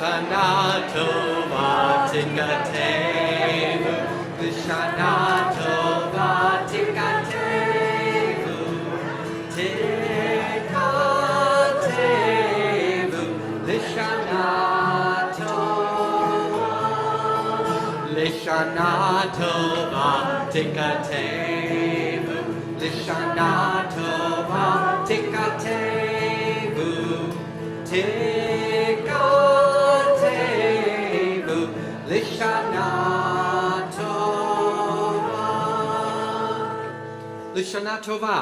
Lishana Tova Tikatevu, Lishana Tova Tikatevu, Tikatevu, Lishana Tova, Lishana Tova Tikatevu, Lishana Tova Tikatevu, Tikatevu, Lishana Tova. Lishana Tova.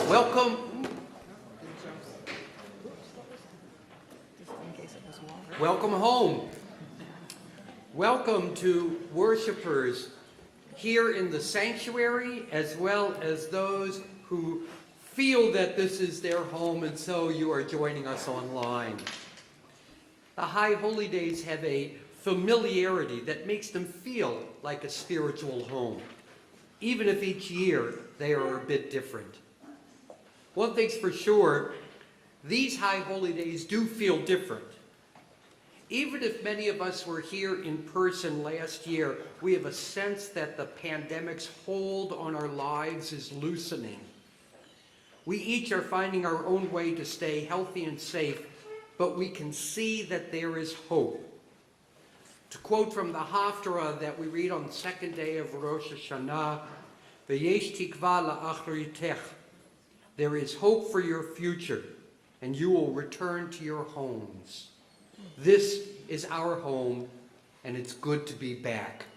Welcome. Welcome home. Welcome to worshipers here in the sanctuary, as well as those who feel that this is their home, and so you are joining us online. The High Holy Days have a familiarity that makes them feel like a spiritual home, even if each year they are a bit different. One thing's for sure, these High Holy Days do feel different. Even if many of us were here in person last year, we have a sense that the pandemic's hold on our lives is loosening. We each are finding our own way to stay healthy and safe, but we can see that there is hope. To quote from the Haftarah that we read on the second day of Rosh Hashanah, V'yesh tikva la'achritech, there is hope for your future, and you will return to your homes. This is our home, and it's good to be back.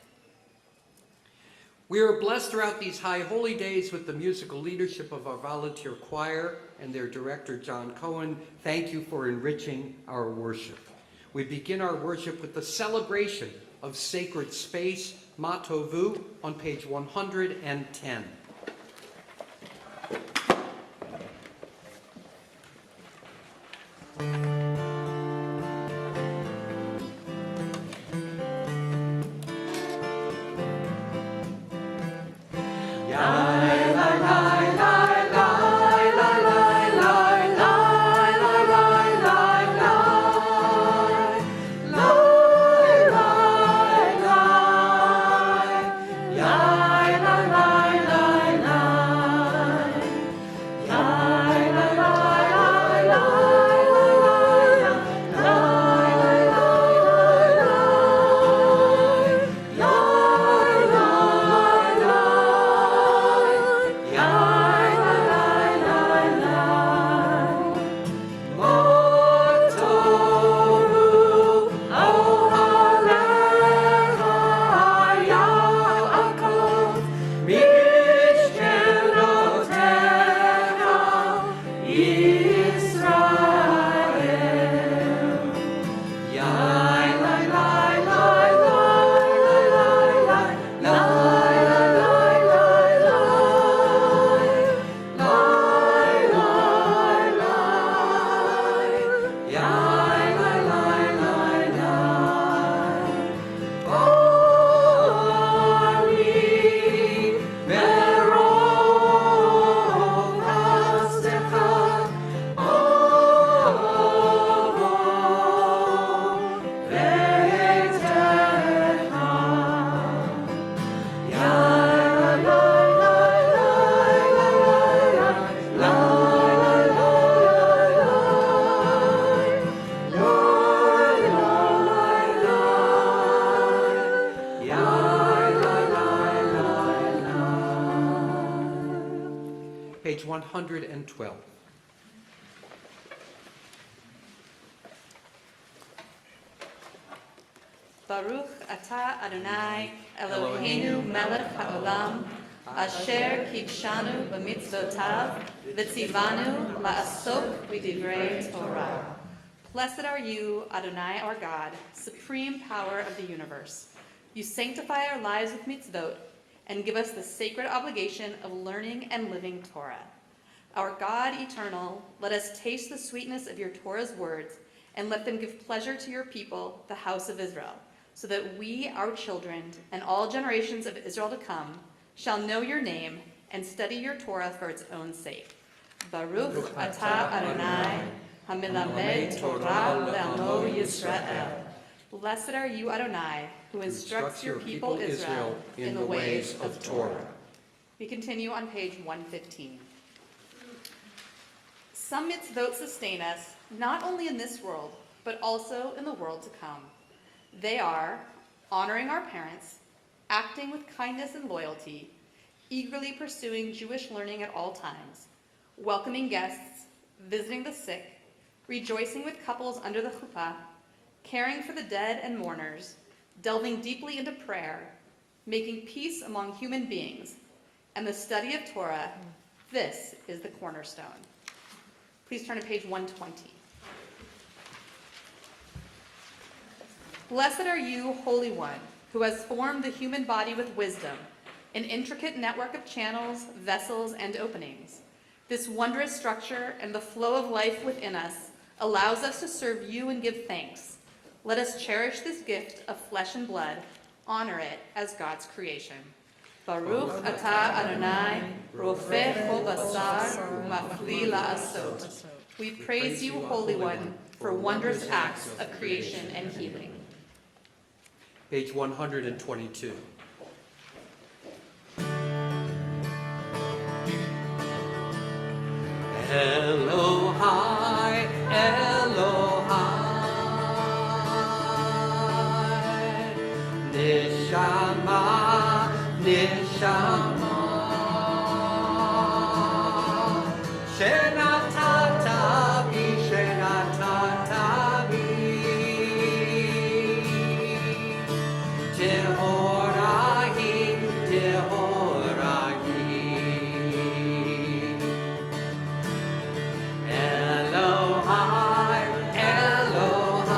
We are blessed throughout these High Holy Days with the musical leadership of our volunteer choir and their director, John Cohen. Thank you for enriching our worship. We begin our worship with the celebration of sacred space, Matovu, on page 110. Page 112. Baruch atah Adonai Eloheinu melech haolam asher kidshanu b'mitzvotav v'tzivanu la'asok b'divrei Torah. Blessed are you, Adonai our God, supreme power of the universe. You sanctify our lives with mitzvot and give us the sacred obligation of learning and living Torah. Our God eternal, let us taste the sweetness of your Torah's words and let them give pleasure to your people, the house of Israel, so that we, our children, and all generations of Israel to come shall know your name and study your Torah for its own sake. Baruch atah Adonai, Hamilamed Torah le'amo Yisrael. Blessed are you, Adonai, who instructs your people Israel in the ways of Torah. We continue on page 115. Some mitzvot sustain us, not only in this world, but also in the world to come. They are honoring our parents, acting with kindness and loyalty, eagerly pursuing Jewish learning at all times, welcoming guests, visiting the sick, rejoicing with couples under the chuppah, caring for the dead and mourners, delving deeply into prayer, making peace among human beings, and the study of Torah. This is the cornerstone. Please turn to page 120. Blessed are you, Holy One, who has formed the human body with wisdom, an intricate network of channels, vessels, and openings. This wondrous structure and the flow of life within us allows us to serve you and give thanks. Let us cherish this gift of flesh and blood, honor it as God's creation. Baruch atah Adonai, rofeh kol basar, mafli la'asot. We praise you, Holy One, for wondrous acts of creation and healing. Page 122. Elohai, Elohai, Neshama, Neshama, Shenatata bi, Shenatata bi, Tehorahi, Tehorahi. Elohai, Elohai,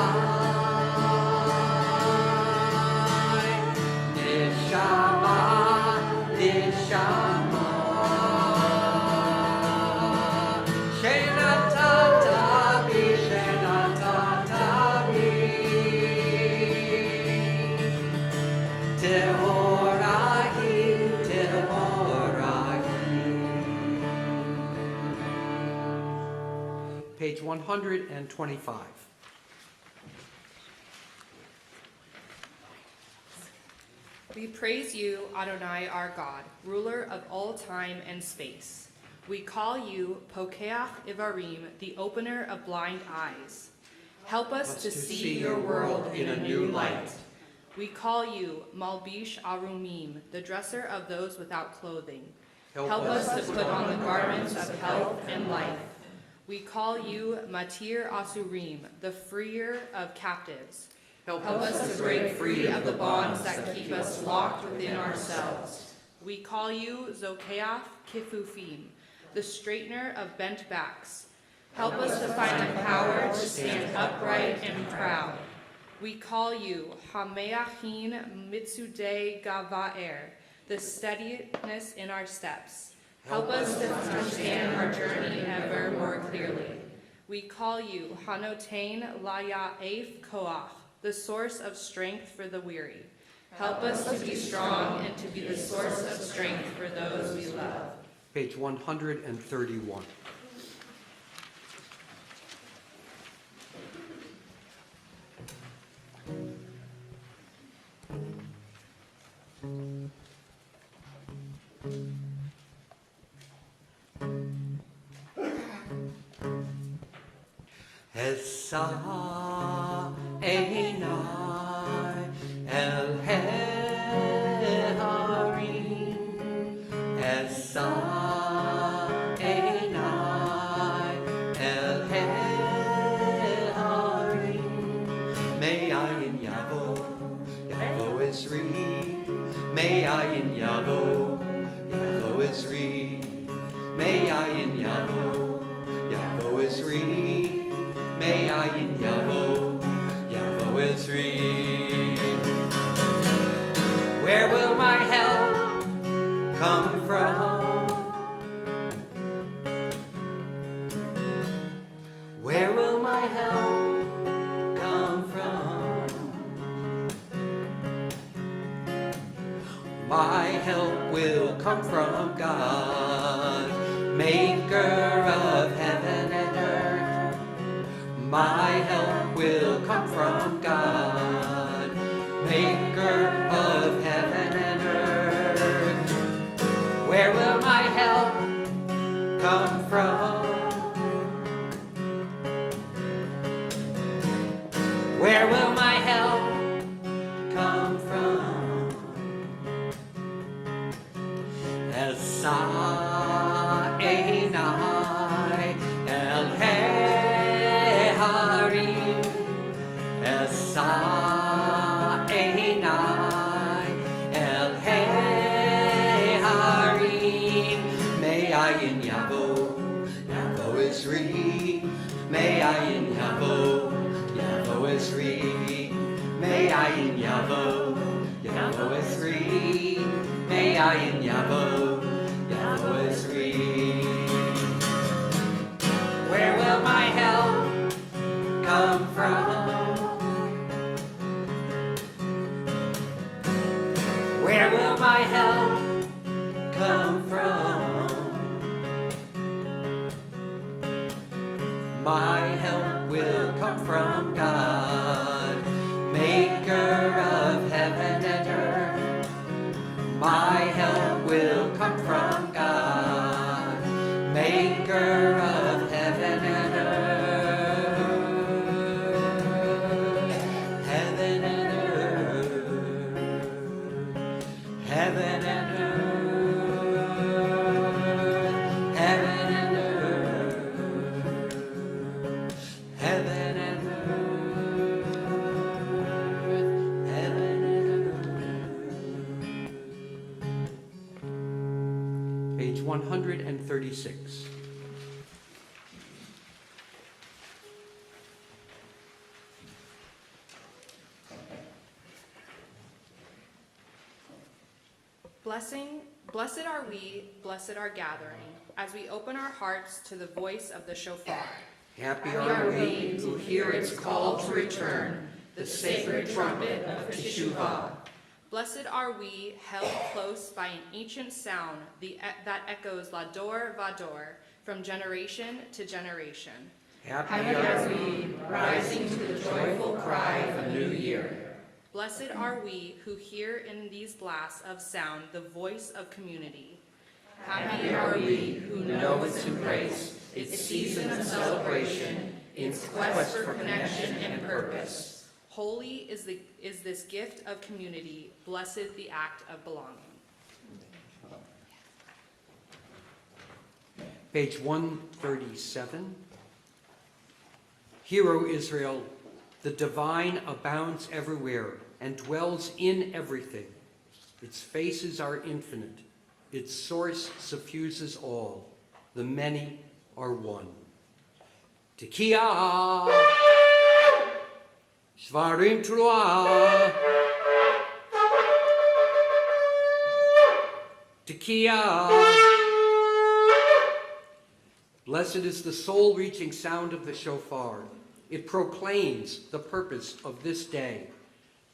Neshama, Neshama, Shenatata bi, Shenatata bi, Tehorahi, Tehorahi. Page 125. We praise you, Adonai our God, ruler of all time and space. We call you Pokeach Ivarim, the opener of blind eyes. Help us to see your world in a new light. We call you Malbish Arumim, the dresser of those without clothing. Help us to put on the garments of health and life. We call you Matir Asurim, the freer of captives. Help us to break free of the bonds that keep us locked within ourselves. We call you Zokeach Kifufim, the straightener of bent backs. Help us to find the power to stand upright and proud. We call you Hameachin Mitsude Gavaer, the steadiness in our steps. Help us to understand our journey ever more clearly. We call you Hanotain Layaef Koach, the source of strength for the weary. Help us to be strong and to be the source of strength for those we love. Page 131. Esa Einai El Heharim, Esa Einai El Heharim, Me'ayin Yavo, Yavo Esri, Me'ayin Yavo, Yavo Esri, Me'ayin Yavo, Yavo Esri. Me'ayin Yavo, Yavo Esri. Where will my help come from? Where will my help come from? My help will come from God, maker of heaven and earth. My help will come from God, maker of heaven and earth. Where will my help come from? Where will my help come from? Esaenai el Heharim, Esaenai el Heharim. Me'ayin yavo, yavo Esri. Me'ayin yavo, yavo Esri. Me'ayin yavo, yavo Esri. Me'ayin yavo, yavo Esri. Where will my help come from? Where will my help come from? My help will come from God, maker of heaven and earth. My help will come from God, maker of heaven and earth. Heaven and earth. Heaven and earth. Heaven and earth. Heaven and earth. Heaven and earth. Page 136. Blessed are we, blessed our gathering, as we open our hearts to the voice of the shofar. Happy are we who hear its call to return, the sacred trumpet of Teshuvah. Blessed are we, held close by an ancient sound that echoes Lador Vador from generation to generation. Happy are we, rising to the joyful cry of a new year. Blessed are we who hear in these blasts of sound the voice of community. Happy are we who know its embrace, its season of celebration, its quest for connection and purpose. Holy is this gift of community, blessed the act of belonging. Page 137. Hear, O Israel, the divine abounds everywhere and dwells in everything. Its faces are infinite. Its source suffuses all. The many are one. Tekiah, Shvarim Truah, Tekiah. Blessed is the soul-reaching sound of the shofar. It proclaims the purpose of this day.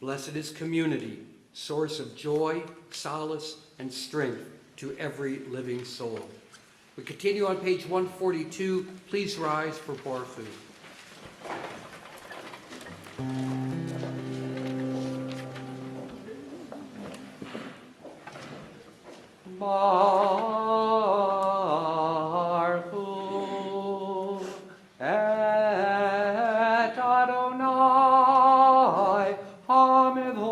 Blessed is community, source of joy, solace, and strength to every living soul. We continue on page 142. Please rise for Baruch Hu. Baruch Hu et Adonai HaMevorach.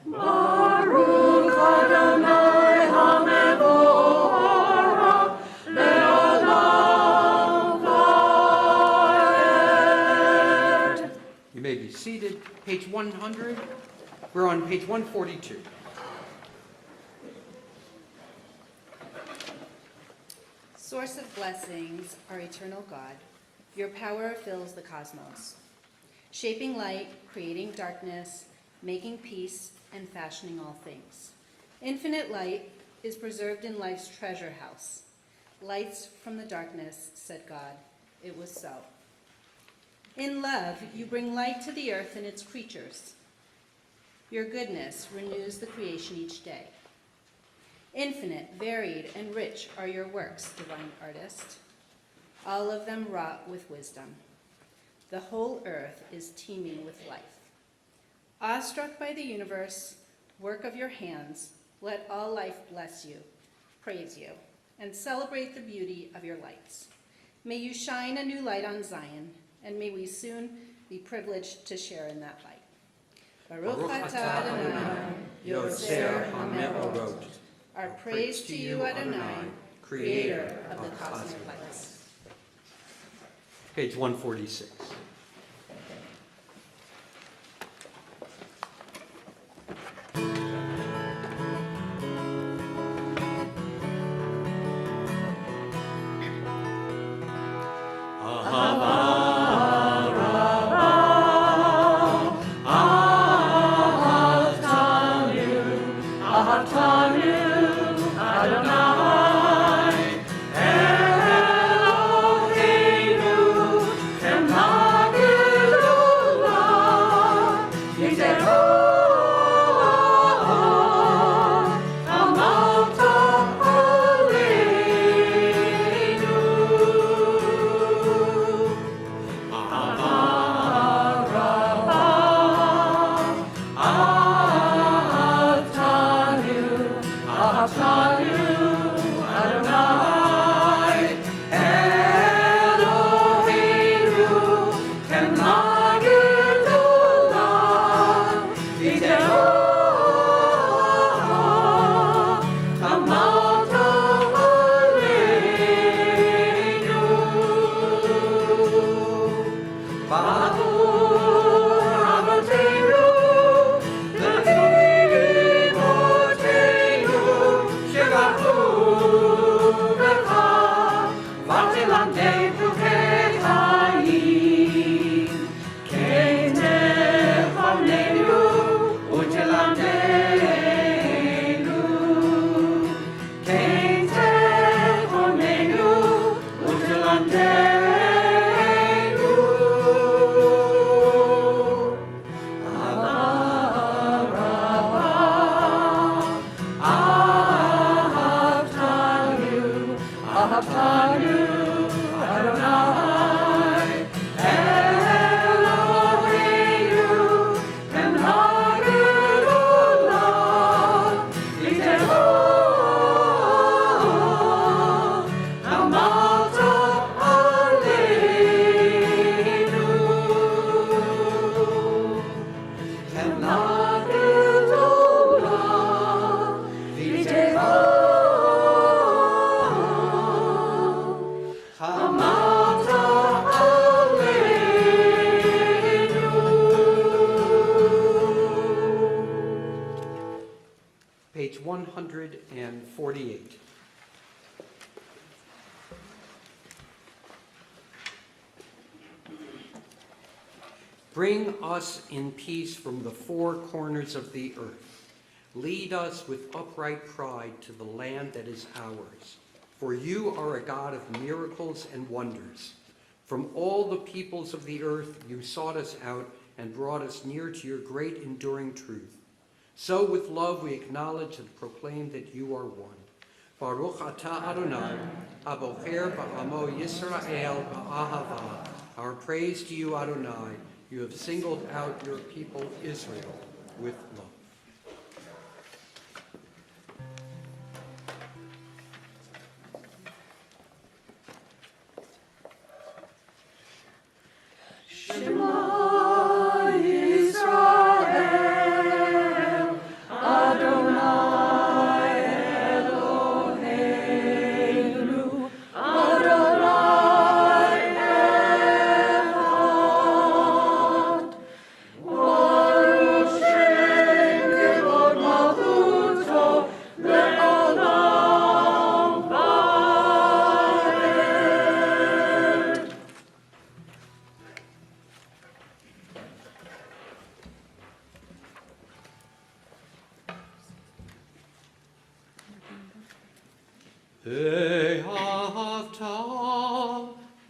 Baruch Adonai HaMevorach le'olam va'ed. You may be seated. Page 100. We're on page 142. Source of blessings, our eternal God, your power fills the cosmos, shaping light, creating darkness, making peace, and fashioning all things. Infinite light is preserved in life's treasure house. Lights from the darkness, said God. It was so. In love, you bring light to the earth and its creatures. Your goodness renews the creation each day. Infinite, varied, and rich are your works, divine artist. all of them wrought with wisdom. The whole earth is teeming with life. Awestruck by the universe, work of your hands, let all life bless you, praise you, and celebrate the beauty of your lights. May you shine a new light on Zion, and may we soon be privileged to share in that light. Baruch atah Adonai, Yotzer HaMe'orot. Our praise to you, Adonai, creator of the cosmic lights. Page 146. Page 148. Bring us in peace from the four corners of the earth. Lead us with upright pride to the land that is ours. For you are a God of miracles and wonders. From all the peoples of the earth you sought us out and brought us near to your great enduring truth. So with love we acknowledge and proclaim that you are one. Baruch atah Adonai, abocher ba'amo Yisrael ba'ahava. Our praise to you, Adonai. You have singled out your people Israel with love.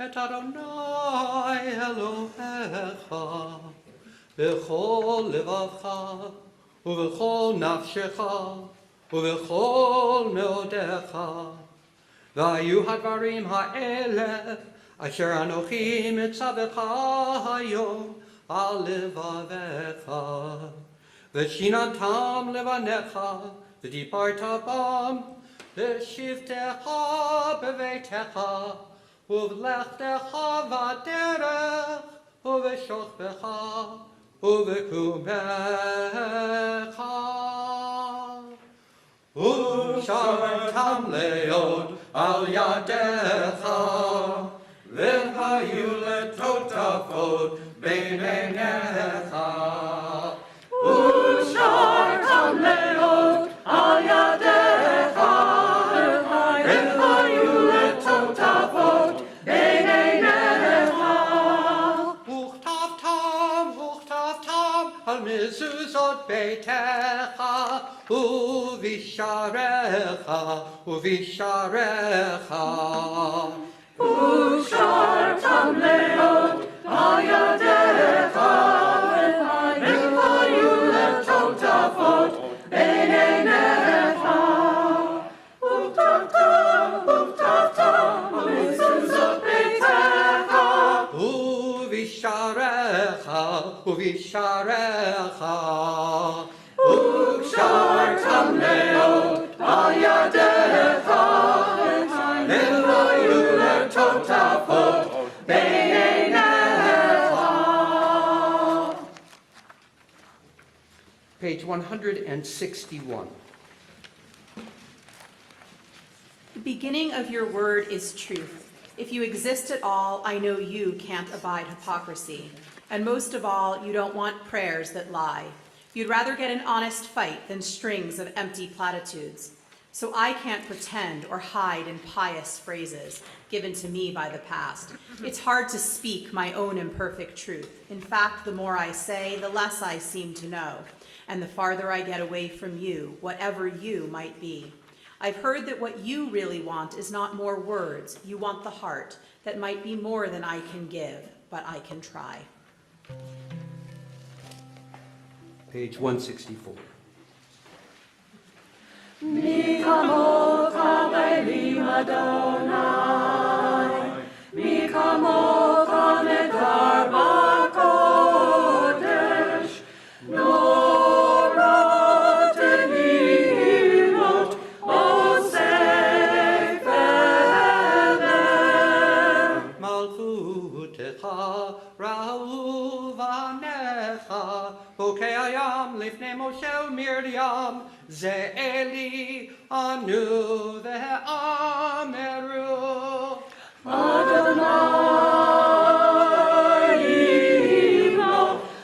את אדוני אלוהיך בכל לבבך ובכל נפשך ובכל מאודיך. והיו הדברים האלה Asher Anochi mitzavecha hayom al levavecha. V'shinantam levanecha v'diparta bam v'shivtecha beveitecha uvlechtecha v'derech uv'shochbecha uv'kumecha uv'shartam leod al yadecha v'hayu letotafot beinenecha uv'shartam leod al yadecha v'hayu letotafot beinenecha uchtavtam al mezuzot beitecha uvisharecha Ushartam leod al yadecha v'hayu letotafot beinenecha uchtavtam al mezuzot beitecha uvisharecha Ushartam leod al yadecha v'hayu letotafot beinenecha. Page 161. The beginning of your word is truth. If you exist at all, I know you can't abide hypocrisy. And most of all, you don't want prayers that lie. You'd rather get an honest fight than strings of empty platitudes. So I can't pretend or hide in pious phrases given to me by the past. It's hard to speak my own imperfect truth. In fact, the more I say, the less I seem to know. And the farther I get away from you, whatever you might be. I've heard that what you really want is not more words. You want the heart. That might be more than I can give, but I can try. Page 164. Mi kamocha be'elim Adonai, mi kamocha medar b'kodesh, norah tehilot osef be'enem. Malchutecha ra'u v'anecha bokei hayam lifnei Moshe u'Miriam ze Eli anu ve'ameru Adonai imo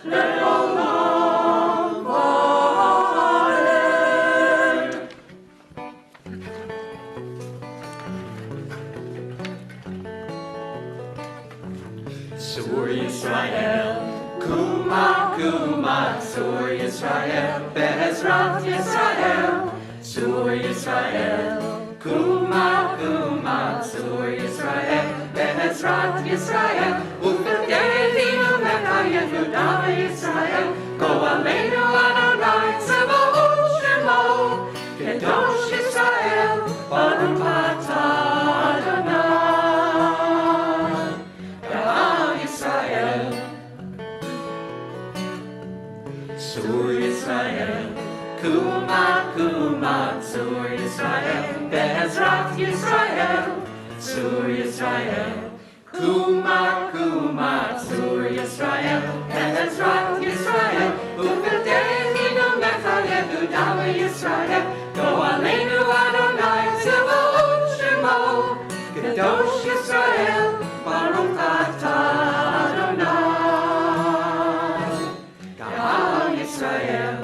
le'olam va'ed. Sur Yisrael Kuma, Kuma, Sur Yisrael, Be'ezrat Yisrael, Sur Yisrael, Kuma, Kuma, Sur Yisrael, Be'ezrat Yisrael, U'v'dehinu mecha Yehuda Yisrael, Go Aleinu Adonai, Tzevaot Shemo, Kedosh Yisrael, Baruch atah Adonai, Ya'al Yisrael. Sur Yisrael, Kuma, Kuma, Sur Yisrael, Be'ezrat Yisrael, Sur Yisrael, Kuma, Kuma, Sur Yisrael, Be'ezrat Yisrael, U'v'dehinu mecha Yehuda Yisrael, Go Aleinu Adonai, Tzevaot Shemo, Kedosh Yisrael, Baruch atah Adonai, Ya'al Yisrael.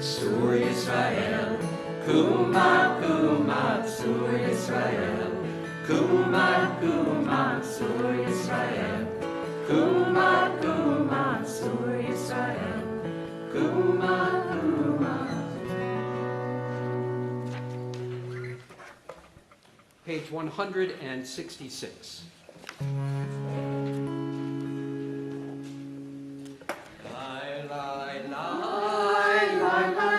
Sur Yisrael, Kuma, Kuma, Sur Yisrael, Kuma, Kuma, Sur Yisrael, Kuma, Kuma, Sur Yisrael, Kuma, Kuma. Page 166.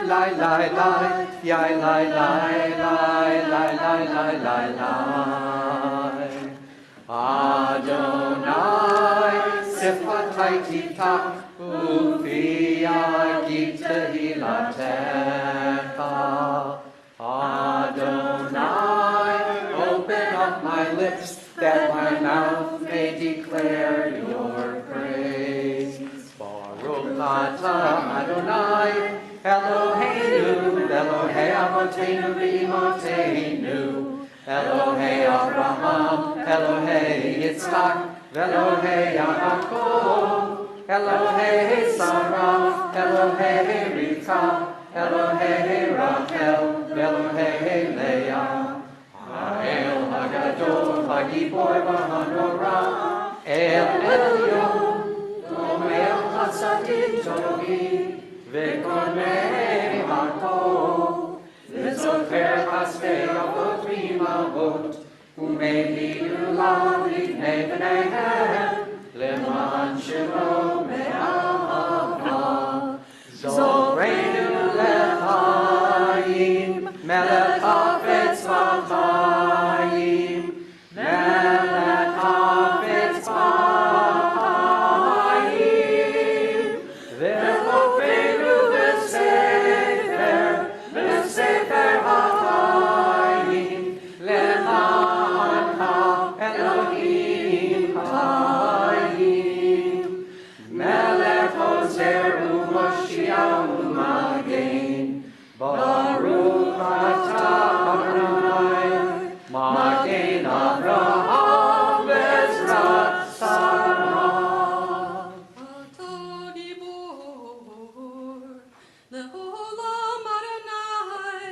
Lai, lai, lai, yai, lai, lai, lai, lai, lai, lai, lai, lai. Yiftach Ufia Giptahilatecha. Adonai, open up my lips, that my mouth may declare your praise. Baruch atah Adonai, Eloheinu, Elohei Avotenu v'Imotenu, Elohei Abraham, Elohei Yitzchak, Elohei Yaakov, Elohei Sarah, Elohei Rivka, Elohei Rachel, Elohei Leah. El Hagadol, Hagibor v'Hanora, El Elyon, Gomel Hasadim Tovim, V'Konei Hakol, V'Zocher Chasdei Avot V'Imavot, U'Mevi'u L'Ivnei B'neihem, Leman Shelo Me'ahava. Zoreinu L'chaim, Melech Hafetz B'chaim, Melech Hafetz B'chaim, V'chofenu V'sefer HaChaim, Le'ancha Elohim Chaim, Melech Hoser U'Moshiach U'Magen, Baruch atah Adonai, Magen Avraham Bezrat Sarah. Atah Gibor, Le'olam Adonai,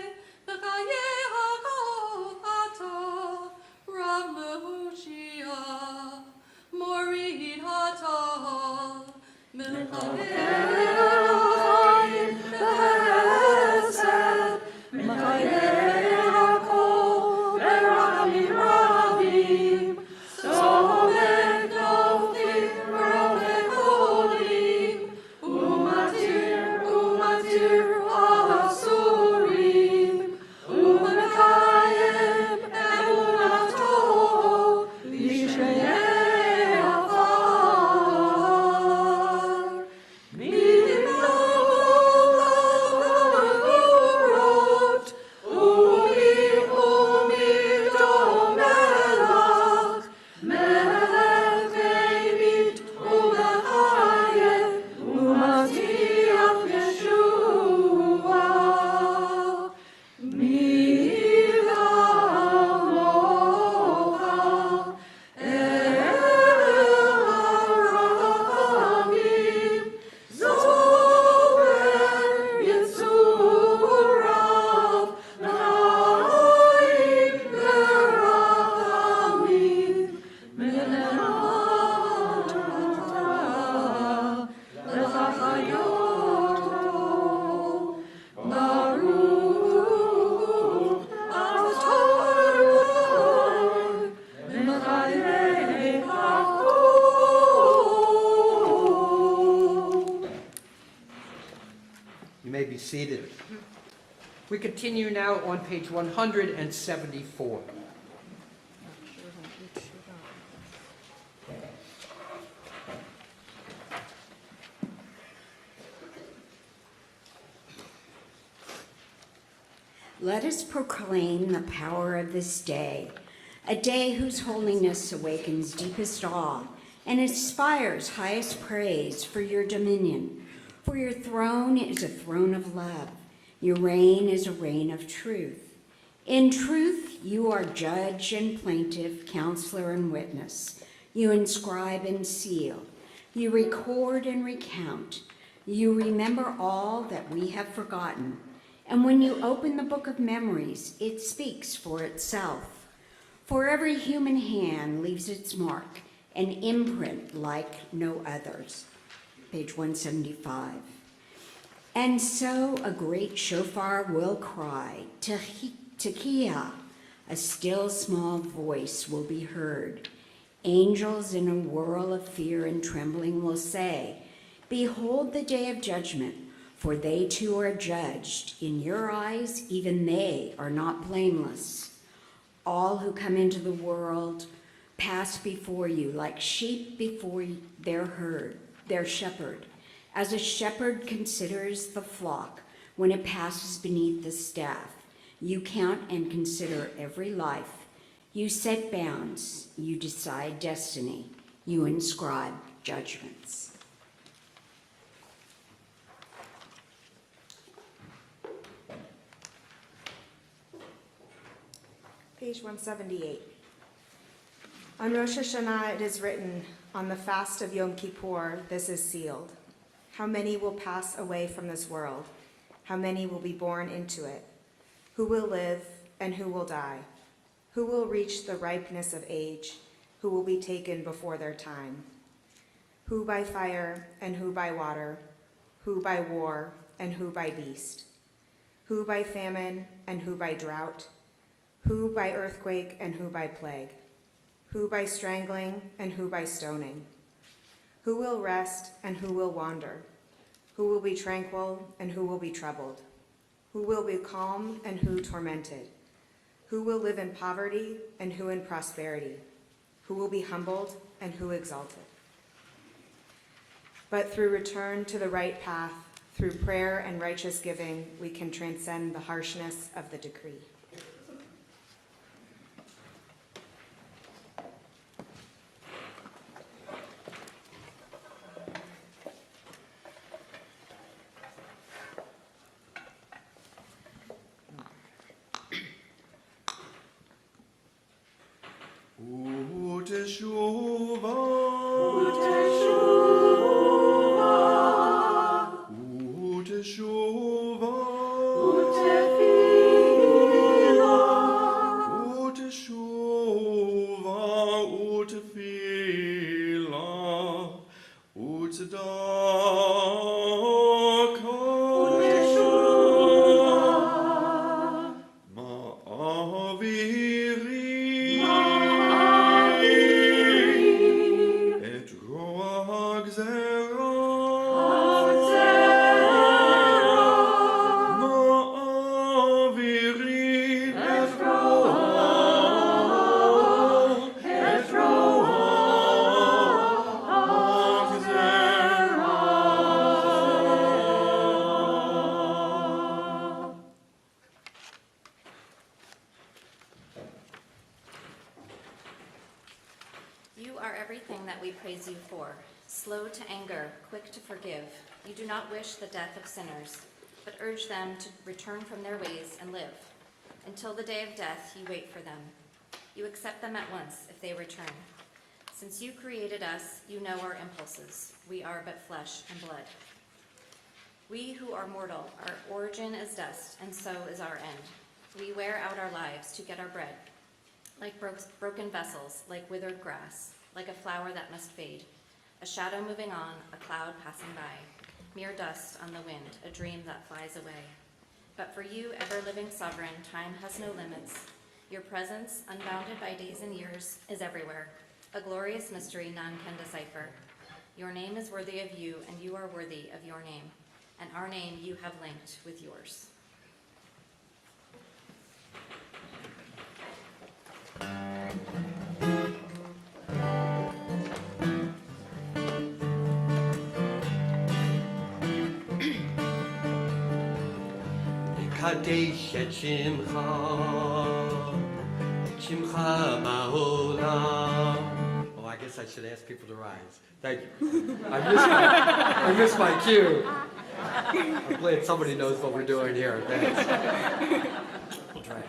B'chayei HaKol Atah, Rav Le'Hoshiach, Morid Atah, Melchayim B'Hesed, Mechayei HaKol B'Rachamim Rabim, Somek Noflim V'Rofek Olim, Umatir Asurim, Umekayem Emunato, Lishrei Afar. B'Milvot, Umi Domelach, Melech David, Umechayem, Umatiach Yeshua. Milamocha, El Harachamim, Zover Yitzurav, Naim Berachamim, Melemata, Lechachayot, Baruch Adonai, Mechayei HaKol. You may be seated. We continue now on page 174. Let us proclaim the power of this day, a day whose holiness awakens deepest awe and inspires highest praise for your dominion. For your throne is a throne of love. Your reign is a reign of truth. In truth, you are judge and plaintiff, counselor and witness. You inscribe and seal. You record and recount. You remember all that we have forgotten. And when you open the book of memories, it speaks for itself. For every human hand leaves its mark, an imprint like no others. Page 175. And so a great shofar will cry, Tekiah, a still small voice will be heard. Angels in a whirl of fear and trembling will say, Behold the day of judgment, for they too are judged. In your eyes, even they are not blameless. All who come into the world pass before you like sheep before their herd. their shepherd. As a shepherd considers the flock when it passes beneath the staff, you count and consider every life. You set bounds, you decide destiny, you inscribe judgments. Page 178. On Rosh Hashanah it is written, on the fast of Yom Kippur, this is sealed. How many will pass away from this world? How many will be born into it? Who will live and who will die? Who will reach the ripeness of age? Who will be taken before their time? Who by fire and who by water? Who by war and who by beast? Who by famine and who by drought? Who by earthquake and who by plague? Who by strangling and who by stoning? Who will rest and who will wander? Who will be tranquil and who will be troubled? Who will be calm and who tormented? Who will live in poverty and who in prosperity? Who will be humbled and who exalted? But through return to the right path, through prayer and righteous giving, we can transcend the harshness of the decree. You are everything that we praise you for, slow to anger, quick to forgive. You do not wish the death of sinners, but urge them to return from their ways and live. Until the day of death, you wait for them. You accept them at once if they return. Since you created us, you know our impulses. We are but flesh and blood. We who are mortal, our origin is dust, and so is our end. We wear out our lives to get our bread, like broken vessels, like withered grass, like a flower that must fade, a shadow moving on, a cloud passing by, mere dust on the wind, a dream that flies away. But for you, ever-living sovereign, time has no limits. Your presence, unbounded by days and years, is everywhere, a glorious mystery none can decipher. Your name is worthy of you, and you are worthy of your name, and our name you have linked with yours. Kadesh et Shimcha, Shimcha ba'olam. Oh, I guess I should ask people to rise. Thank you. I missed my cue. I'm glad somebody knows what we're doing here. Thanks. We'll try it.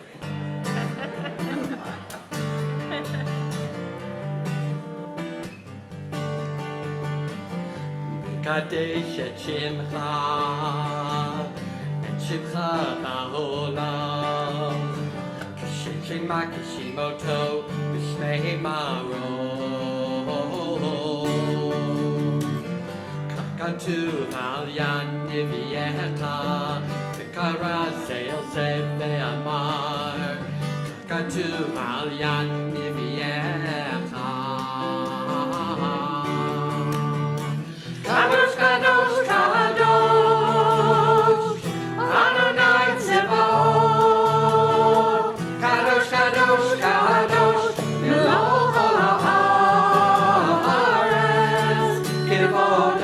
Kadesh et Shimcha, Shimcha ba'olam, Kashem Shema Kishimoto, B'Shmei Maro, Kakantu Valyan Niviecha, V'Kara Seil Zev Ve'amar, Kakantu Valyan Niviecha. Kadosh, Kadosh, Kadosh, Adonai Tzevaot. Kadosh, Kadosh, Kadosh, Melech kol haaretz, Kivod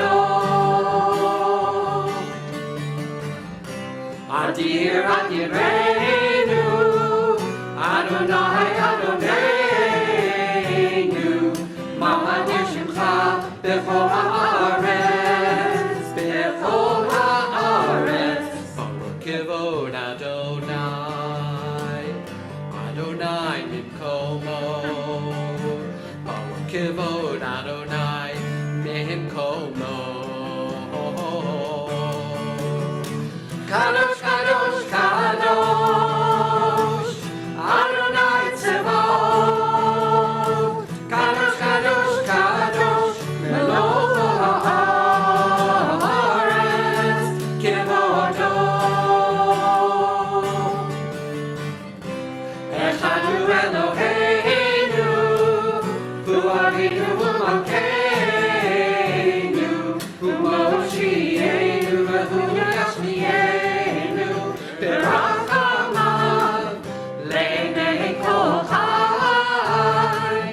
Kivod Adonai Mehimkomo. Kadosh, Kadosh, Kadosh, Adonai Tzevaot. Kadosh, Kadosh, Kadosh, Melech haaretz, Kivodo. Echad hu Eloheinu, hu Avinu Malkeinu, hu Moshienu, v'hu Yashmienu, Berachamav, Le'nei kol chai.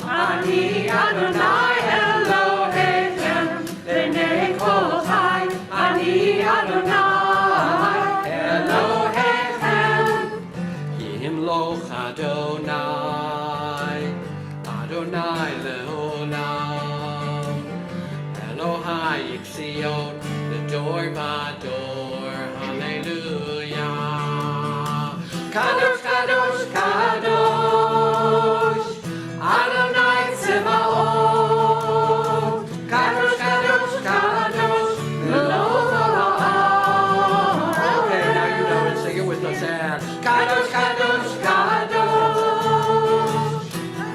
Ani Adonai Elohechem, Le'nei kol chai. Ani Adonai Elohechem. Yimloch Adonai, Adonai leolam. Elohai Yixiot, L'dor v'ador, Hallelujah. Kadosh, Kadosh, Kadosh, Adonai Tzevaot. Kadosh, Kadosh, Kadosh, Melech haaretz. Okay, now you know it. Sing it with us, Anne. Kadosh, Kadosh, Kadosh,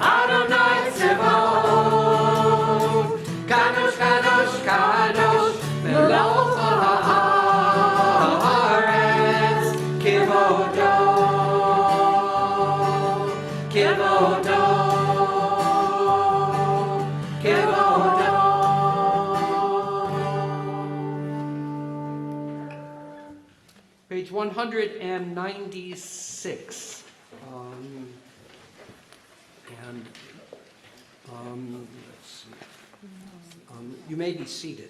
Adonai Tzevaot. Kadosh, Kadosh, Kadosh, Melech haaretz, Kivodo, Kivodo, Kivodo. Page 196. Let's see. You may be seated.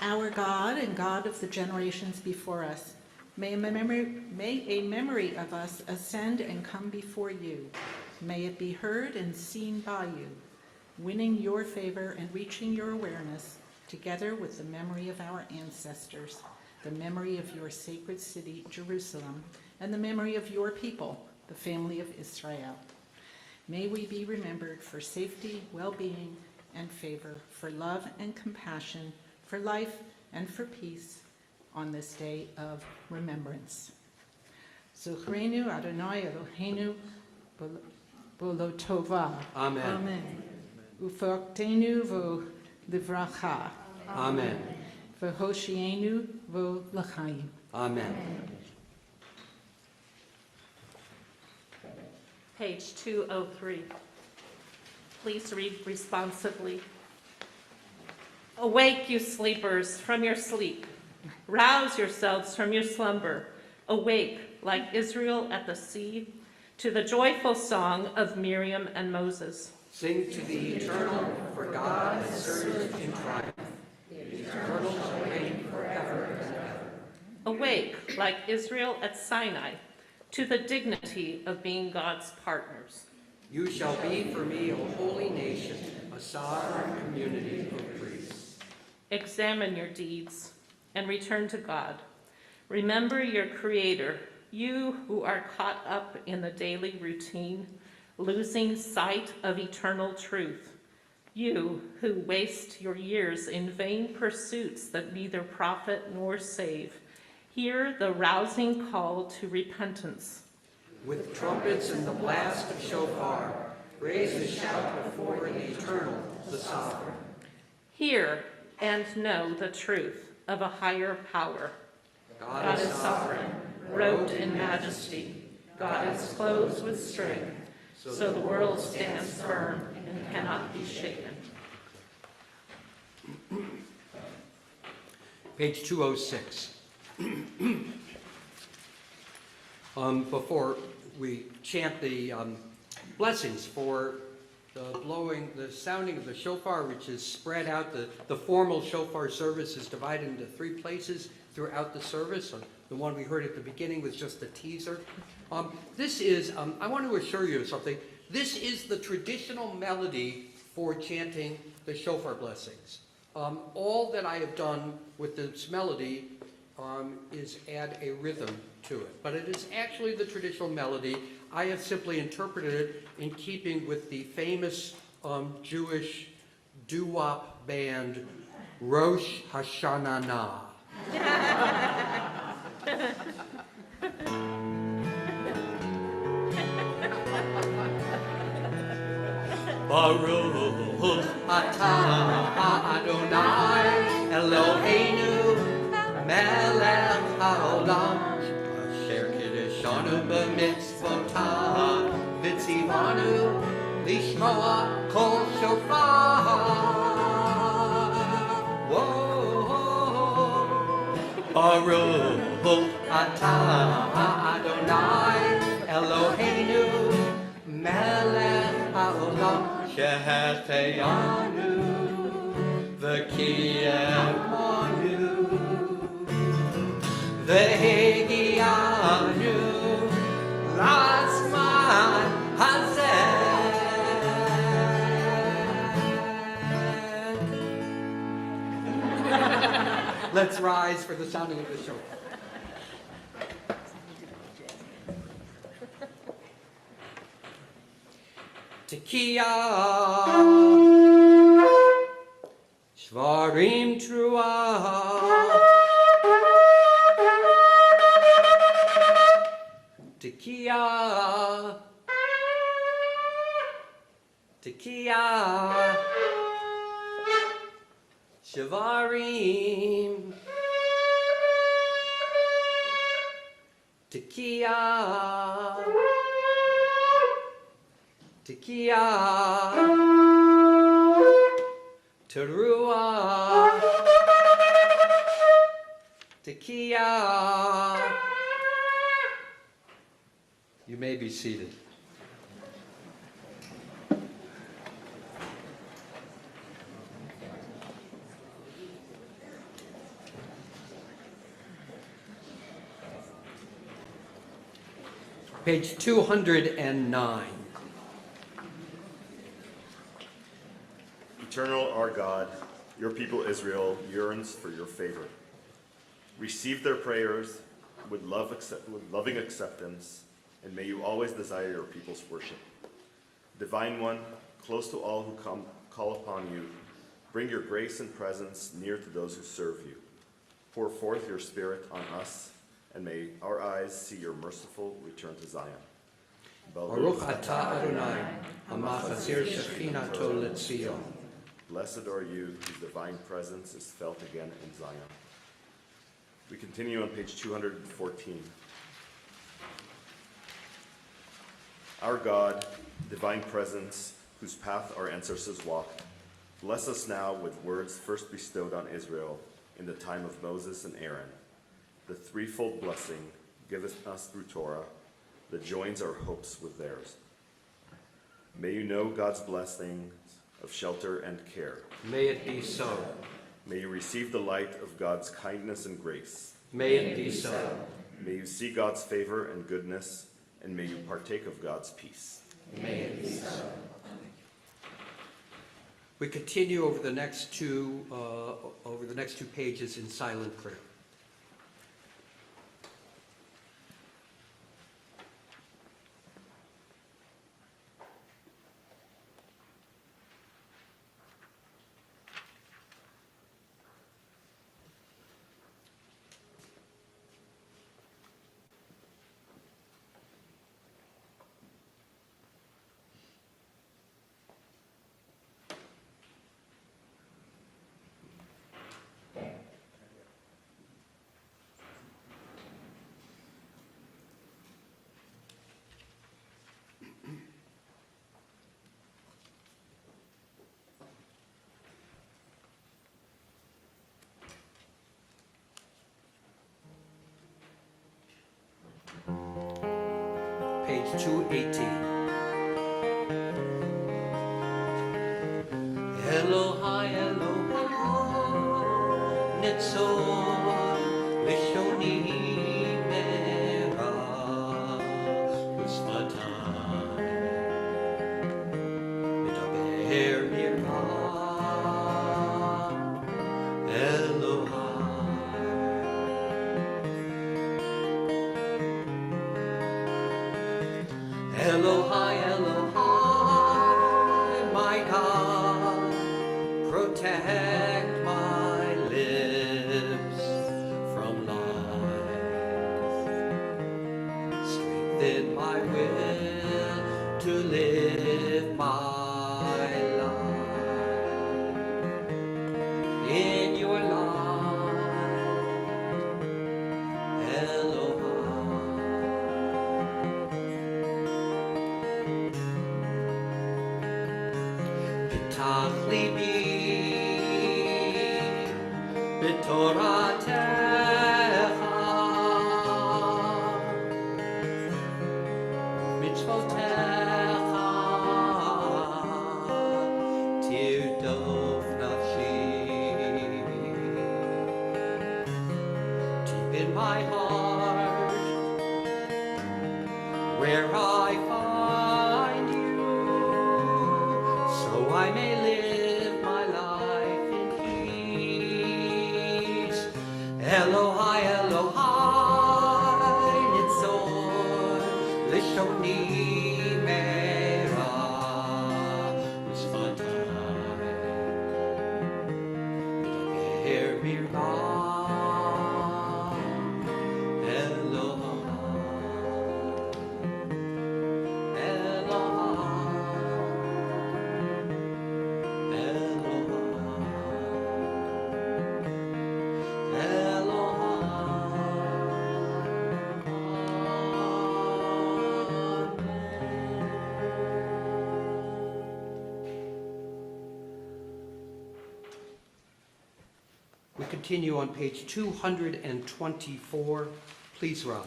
Our God and God of the generations before us, may a memory of us ascend and come before you. May it be heard and seen by you, winning your favor and reaching your awareness, together with the memory of our ancestors, the memory of your sacred city, Jerusalem, and the memory of your people, the family of Israel. May we be remembered for safety, well-being, and favor, for love and compassion, for life and for peace on this day of remembrance. Zuchrenu Adonai Eloheinu Bolotova. Amen. Amen. Ufoktenu vo livracha. Amen. V'hoshienu vo l'chaim. Amen. Page 203. Please read responsively. Awake, you sleepers, from your sleep. Rouse yourselves from your slumber. Awake, like Israel at the sea, to the joyful song of Miriam and Moses. Sing to the eternal, for God has surged in triumph. The eternal shall reign forever and ever. Awake, like Israel at Sinai, to the dignity of being God's partners. You shall be for me a holy nation, a sovereign community of priests. Examine your deeds and return to God. Remember your Creator, you who are caught up in the daily routine, losing sight of eternal truth. You who waste your years in vain pursuits that neither profit nor save. Hear the rousing call to repentance. With trumpets and the blast of shofar, raise a shout before the eternal, the sovereign. Hear and know the truth of a higher power. God is sovereign, robed in majesty. God is clothed with strength, so the world stands firm and cannot be shaken. Page 206. Before we chant the blessings for the sounding of the shofar, which is spread out, the formal shofar service is divided into 3 places throughout the service. The one we heard at the beginning was just a teaser. This is, I want to assure you of something, this is the traditional melody for chanting the shofar blessings. All that I have done with this melody is add a rhythm to it. But it is actually the traditional melody. I have simply interpreted it in keeping with the famous Jewish doo-wop band Rosh Hashanah. Baruch atah Adonai Eloheinu melech haolam asher kiddushanu b'mitzvotav v'tzivanu lishmoa kol shofar. Whoa. Baruch atah Adonai Eloheinu melech haolam Shehecheyanu v'kiyemanu v'hegiyanu l'zman hazeh. Let's rise for the sounding of the shofar. Tekiah, Shvarim Truah, Tekiah, Tekiah, Shvarim, Tekiah. Tekiah, Teruah, Tekiah. You may be seated. Page 209. Eternal our God, your people Israel yearns for your favor. Receive their prayers with loving acceptance, and may you always desire your people's worship. Divine One, close to all who call upon you, bring your grace and presence near to those who serve you. Pour forth your Spirit on us, and may our eyes see your merciful return to Zion. Baruch atah Adonai, hamachazir shechinato l'tzion. Blessed are you whose divine presence is felt again in Zion. We continue on page 214. Our God, divine presence, whose path our ancestors walked, bless us now with words first bestowed on Israel in the time of Moses and Aaron. The threefold blessing giveth us through Torah that joins our hopes with theirs. May you know God's blessings of shelter and care. May it be so. May you receive the light of God's kindness and grace. May it be so. May you see God's favor and goodness, and may you partake of God's peace. May it be so. We continue over the next two pages in silent prayer. Page 218. Elohai Elohai Netzor Lishoni Mera Usmatai Medaber Mirka Elohai Elohai, Elohai, my God, protect my lips from lies. Strengthen my will to live my life in your light. Ptach libi b'toratecha, mitzvotecha tirdof nafshi. Deep in my heart, where I find you, so I may live my life in peace. Elohai, Elohai, Nitzor, Lishoni Mera, Misvatai, Medaber Birah, We continue on page 224. Please rise.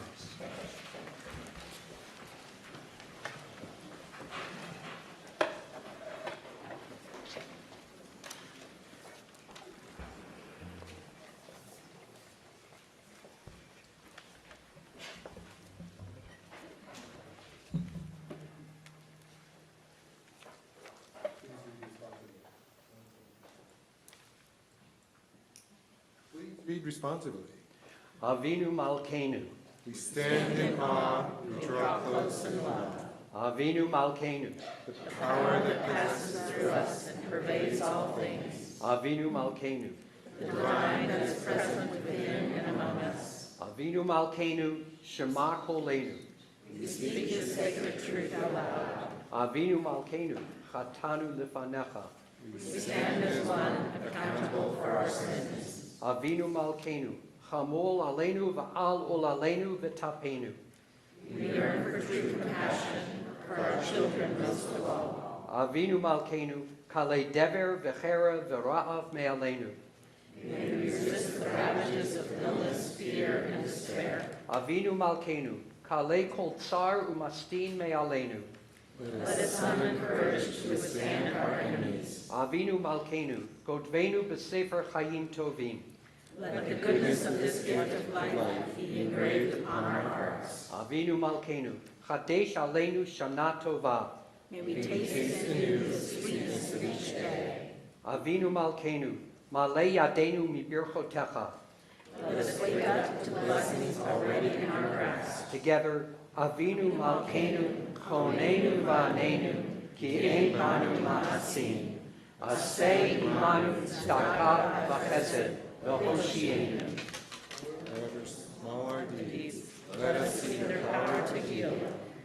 Read responsibly. Avinu Malkeinu. We stand in awe, we draw close in love. Avinu Malkeinu. The power that Passes through us and pervades all things. Avinu Malkeinu. The divine that is present within and among us. Avinu Malkeinu, Shema Kolenu. We speak his sacred truth aloud. Avinu Malkeinu, Chatanu Lifanecha. We stand as one, accountable for our sins. Avinu Malkeinu, Chamol Aleinu Va'al Ol Aleinu V'tapenu. We yearn for true compassion for our children most of all. Avinu Malkeinu, Kale Dever V'chera V'ra'av Me'aleinu. May we resist the ravages of illness, fear, and despair. Avinu Malkeinu, Kale Kol Tsar Umastin Me'aleinu. Let us summon courage to withstand our enemies. Avinu Malkeinu, Godvenu B'Sefer Chayim Tovim. Let the goodness of this gift of life be engraved upon our hearts. Avinu Malkeinu, Chadesh Aleinu Shana Tova. May we taste anew the sweetness of each day. Avinu Malkeinu, Malei Yadenu Mibirchotecha. Let us wake up to the blessings already in our grasp. Together, Avinu Malkeinu, Chonenu Va'anenu, Ki Ein Banu Ma'asim. Aseh Imanu Tzedakah V'Chesed V'Hoshienu. however small our deeds, let us see their power to heal.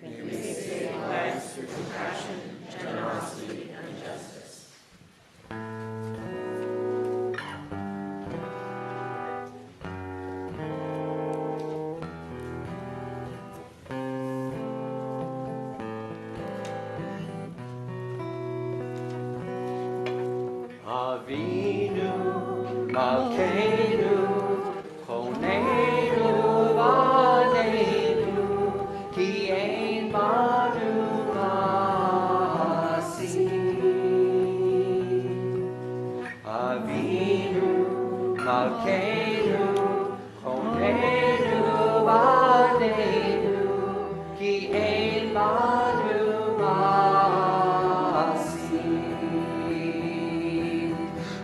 May we save lives through compassion, generosity, and justice. Avinu Malkeinu, Chonenu Va'anenu, Ki Ein Banu Ma'asim. Avinu Malkeinu, Chonenu Va'anenu, Ki Ein Banu Ma'asim.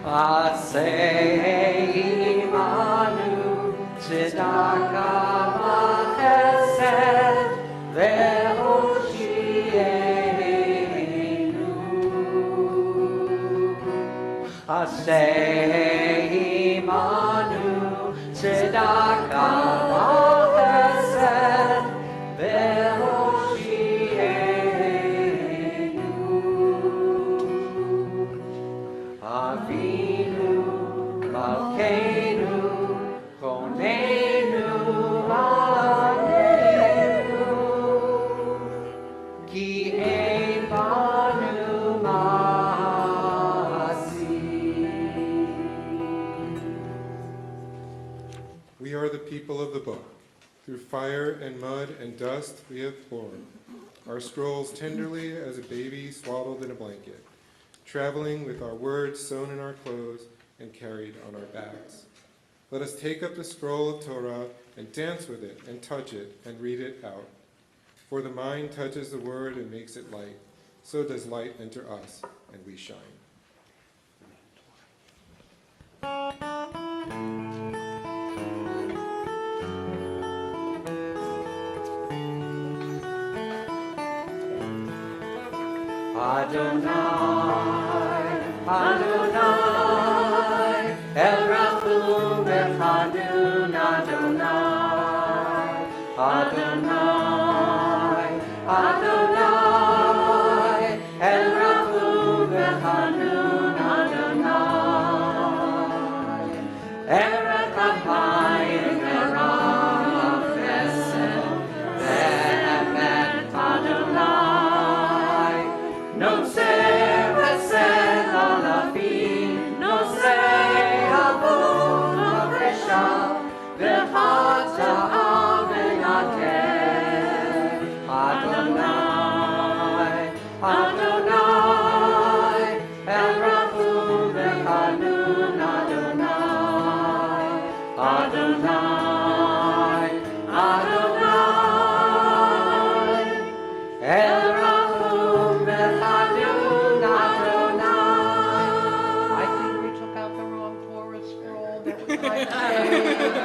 Aseh Imanu Tzedakah V'Chesed V'Hoshienu. Through fire and mud and dust we have borne our scrolls tenderly as a baby swaddled in a blanket, traveling with our words sewn in our clothes and carried on our backs. Let us take up the scroll of Torah and dance with it and touch it and read it out. For the mind touches the word and makes it light. So does light enter us, and we shine. Adonai, Adonai, El Rachum Echadun Adonai, Adonai, Adonai, El Rachum Echadun Adonai, Erech Hamayim Erav Chesed Ve'emet Adonai, Noseh Chesed Alafim, Noseh Avon Avresha, V'chata Avenateh, Adonai, Adonai, El Rachum V'Chanun Adonai, Adonai, Adonai, El Rachum V'Chanun Adonai. I think we took out the wrong Torah scroll. That was my mistake.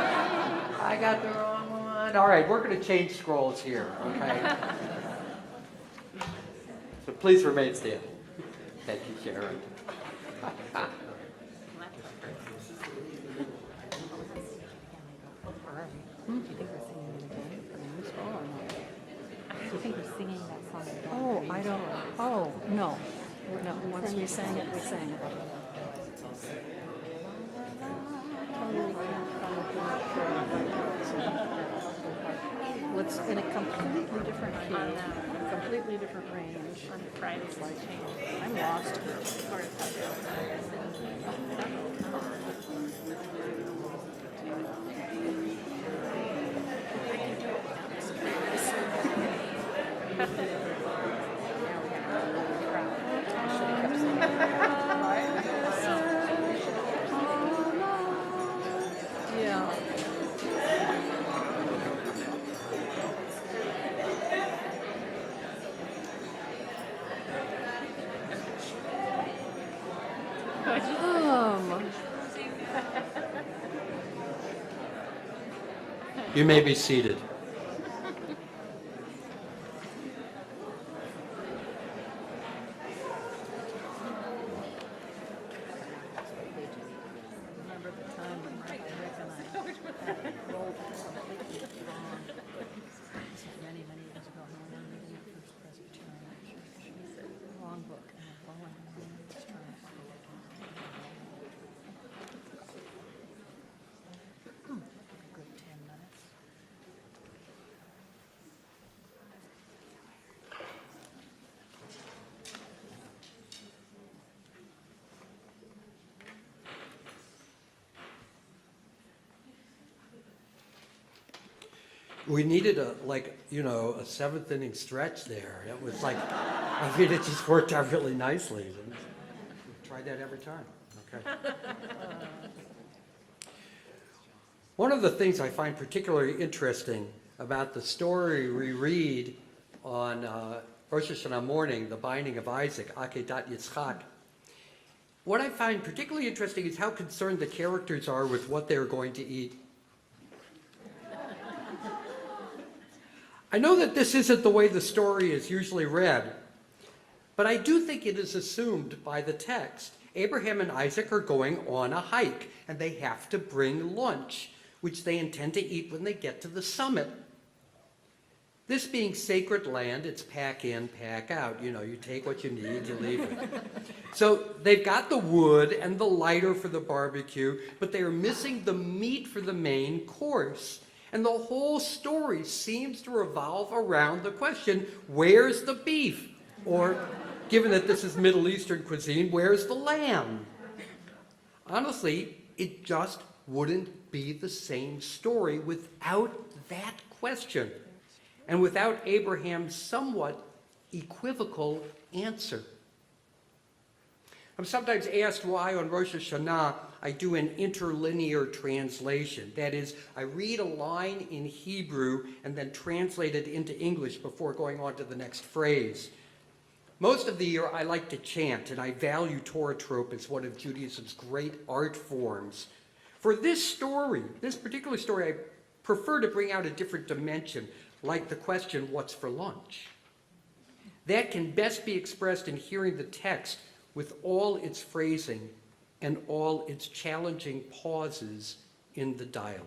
I got the wrong one. All right, we're going to change scrolls here, okay? So please remain standing. Thank you, Sharon. Oh, I don't, oh, no. No, once we sang it, we sang it. Well, it's in a completely different key, completely different range. On Friday's like, I'm lost. Yeah. You may be seated. Remember the time when Rick and I rolled completely wrong. This was many, many years ago. When we were meeting at First Presbyterian Church. Wrong book. And I'm rolling around this time. A good 10 minutes. We needed a seventh inning stretch there. It was like, I mean, it just worked out really nicely. Try that every time. Okay. One of the things I find particularly interesting about the story we read on Rosh Hashanah morning, the binding of Isaac, Akedat Yitzchak, what I find particularly interesting is how concerned the characters are with what they're going to eat. I know that this isn't the way the story is usually read, but I do think it is assumed by the text. Abraham and Isaac are going on a hike, and they have to bring lunch, which they intend to eat when they get to the summit. This being sacred land, it's pack in, pack out. You know, you take what you need, you leave it. So they've got the wood and the lighter for the barbecue, but they are missing the meat for the main course. And the whole story seems to revolve around the question, where's the beef? Or, given that this is Middle Eastern cuisine, where's the lamb? Honestly, it just wouldn't be the same story without that question and without Abraham's somewhat equivocal answer. I'm sometimes asked why on Rosh Hashanah I do an interlinear translation. That is, I read a line in Hebrew and then translate it into English before going on to the next phrase. Most of the year I like to chant, and I value Torah trope as one of Judaism's great art forms. For this particular story, I prefer to bring out a different dimension, like the question, what's for lunch? That can best be expressed in hearing the text with all its phrasing and all its challenging pauses in the dialogue.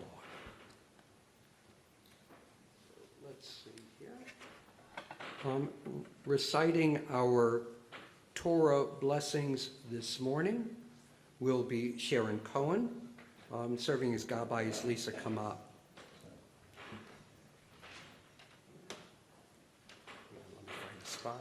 Let's see here. Reciting our Torah blessings this morning will be Sharon Cohen. Serving as Gabbai is Lisa Kamab. Let me find a spot.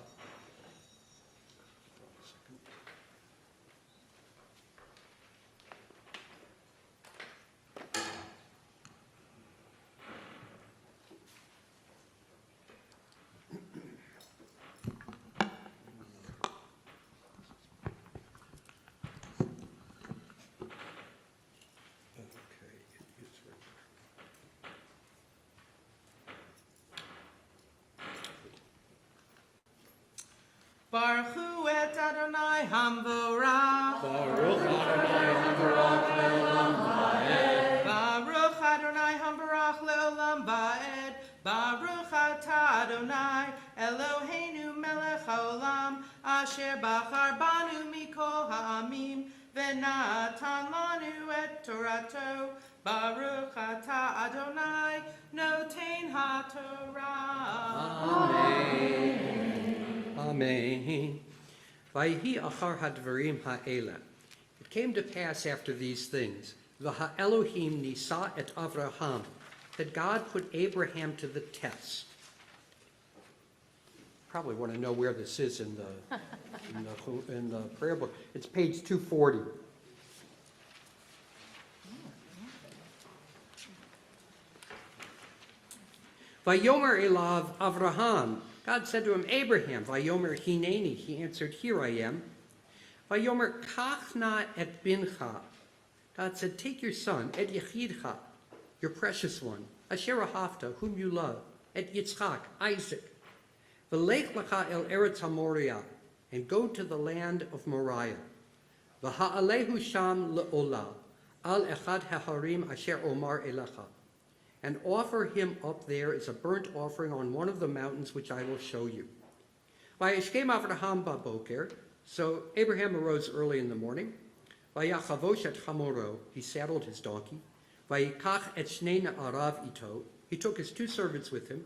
Baruch hu et Adonai Hamvorach. Baruch Adonai Hamvorach le'olam va'ed. Baruch Adonai Hamvorach le'olam va'ed. Baruch atah Adonai Eloheinu melech haolam asher bachar banu mikol ha'amim v'natan lanu et Torato. Baruch atah Adonai noten ha'torah. Amen. Amen. Vayhi achar hadvarim ha'ela. It came to pass after these things, v'ha Elohim nisa et Avraham, that God put Abraham to the test. Probably want to know where this is in the prayer book. It's page 240. Vayomer elav Avraham. God said to him, Abraham, Vayomer hineni. He answered, here I am. Vayomer kachna et bincha. God said, take your son, et yechidcha, your precious one, asher ahavta, whom you love, et Yitzchak, Isaac. V'lech lecha el eretz haMoriah, and go to the land of Moriah. V'ha'alehu sham le'olah, al echad haharim asher omar elecha. And offer him up there as a burnt offering on one of the mountains which I will show you. Vayishkem Avraham baboker. So Abraham arose early in the morning. Vayachavosh et chamoro. He saddled his donkey. Vayikach et shnei na'arav ito. He took his two servants with him.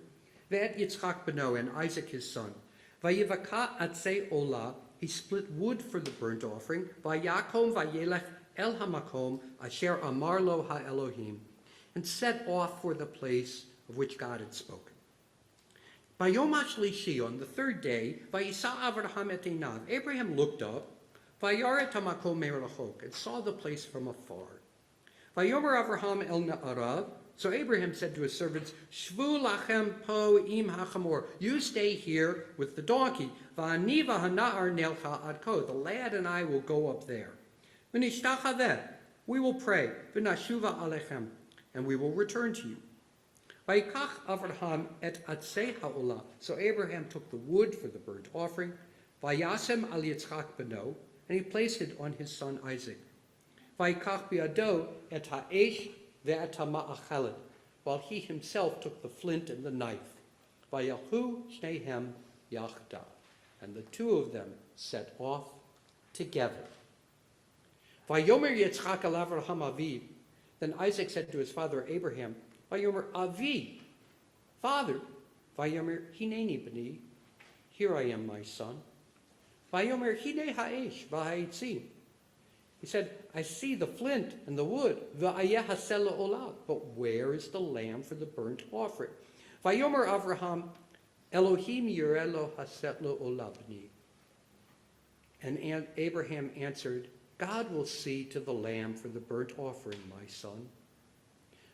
Ve'et Yitzchak beno, and Isaac his son. Vayivaka atzei olah. He split wood for the burnt offering. Vayakom vayelech el hamakom asher amar lo ha'elohim. And set off for the place of which God had spoken. Bayom HaShlishi, on the third day, Vayisa Avraham et einav, Abraham looked up, Vayaret hamakom merachok, and saw the place from afar. Vayomer Avraham el na'arav, so Abraham said to his servants, Shvu lachem po im hachamor, you stay here with the donkey, Va'ani v'hana'ar nelcha ad ko, the lad and I will go up there. V'nishtachaveh, we will pray, V'nashuva alechem, and we will return to you. Vayikach Avraham et atzei ha'olah. So Abraham took the wood for the burnt offering, vayasem al Yitzchak beno, and he placed it on his son Isaac. Vayikach biado et ha'esh ve'et ha'ma'achelet, while he himself took the flint and the knife. Vayalhu shnehem yachda, and the two of them set off together. Vayomer Yitzchak al Avraham aviv. Then Isaac said to his father Abraham, Vayomer Avi, Father, Vayomer Hineni b'ni, here I am, my son. Vayomer Hine ha'esh v'ha'itzim. He said, I see the flint and the wood, v'ayeh hasel olav, but where is the lamb for the burnt offering? Vayomer Avraham, Elohim yirelo haset lo olav b'ni. And Abraham answered, God will see to the lamb for the burnt offering, my son.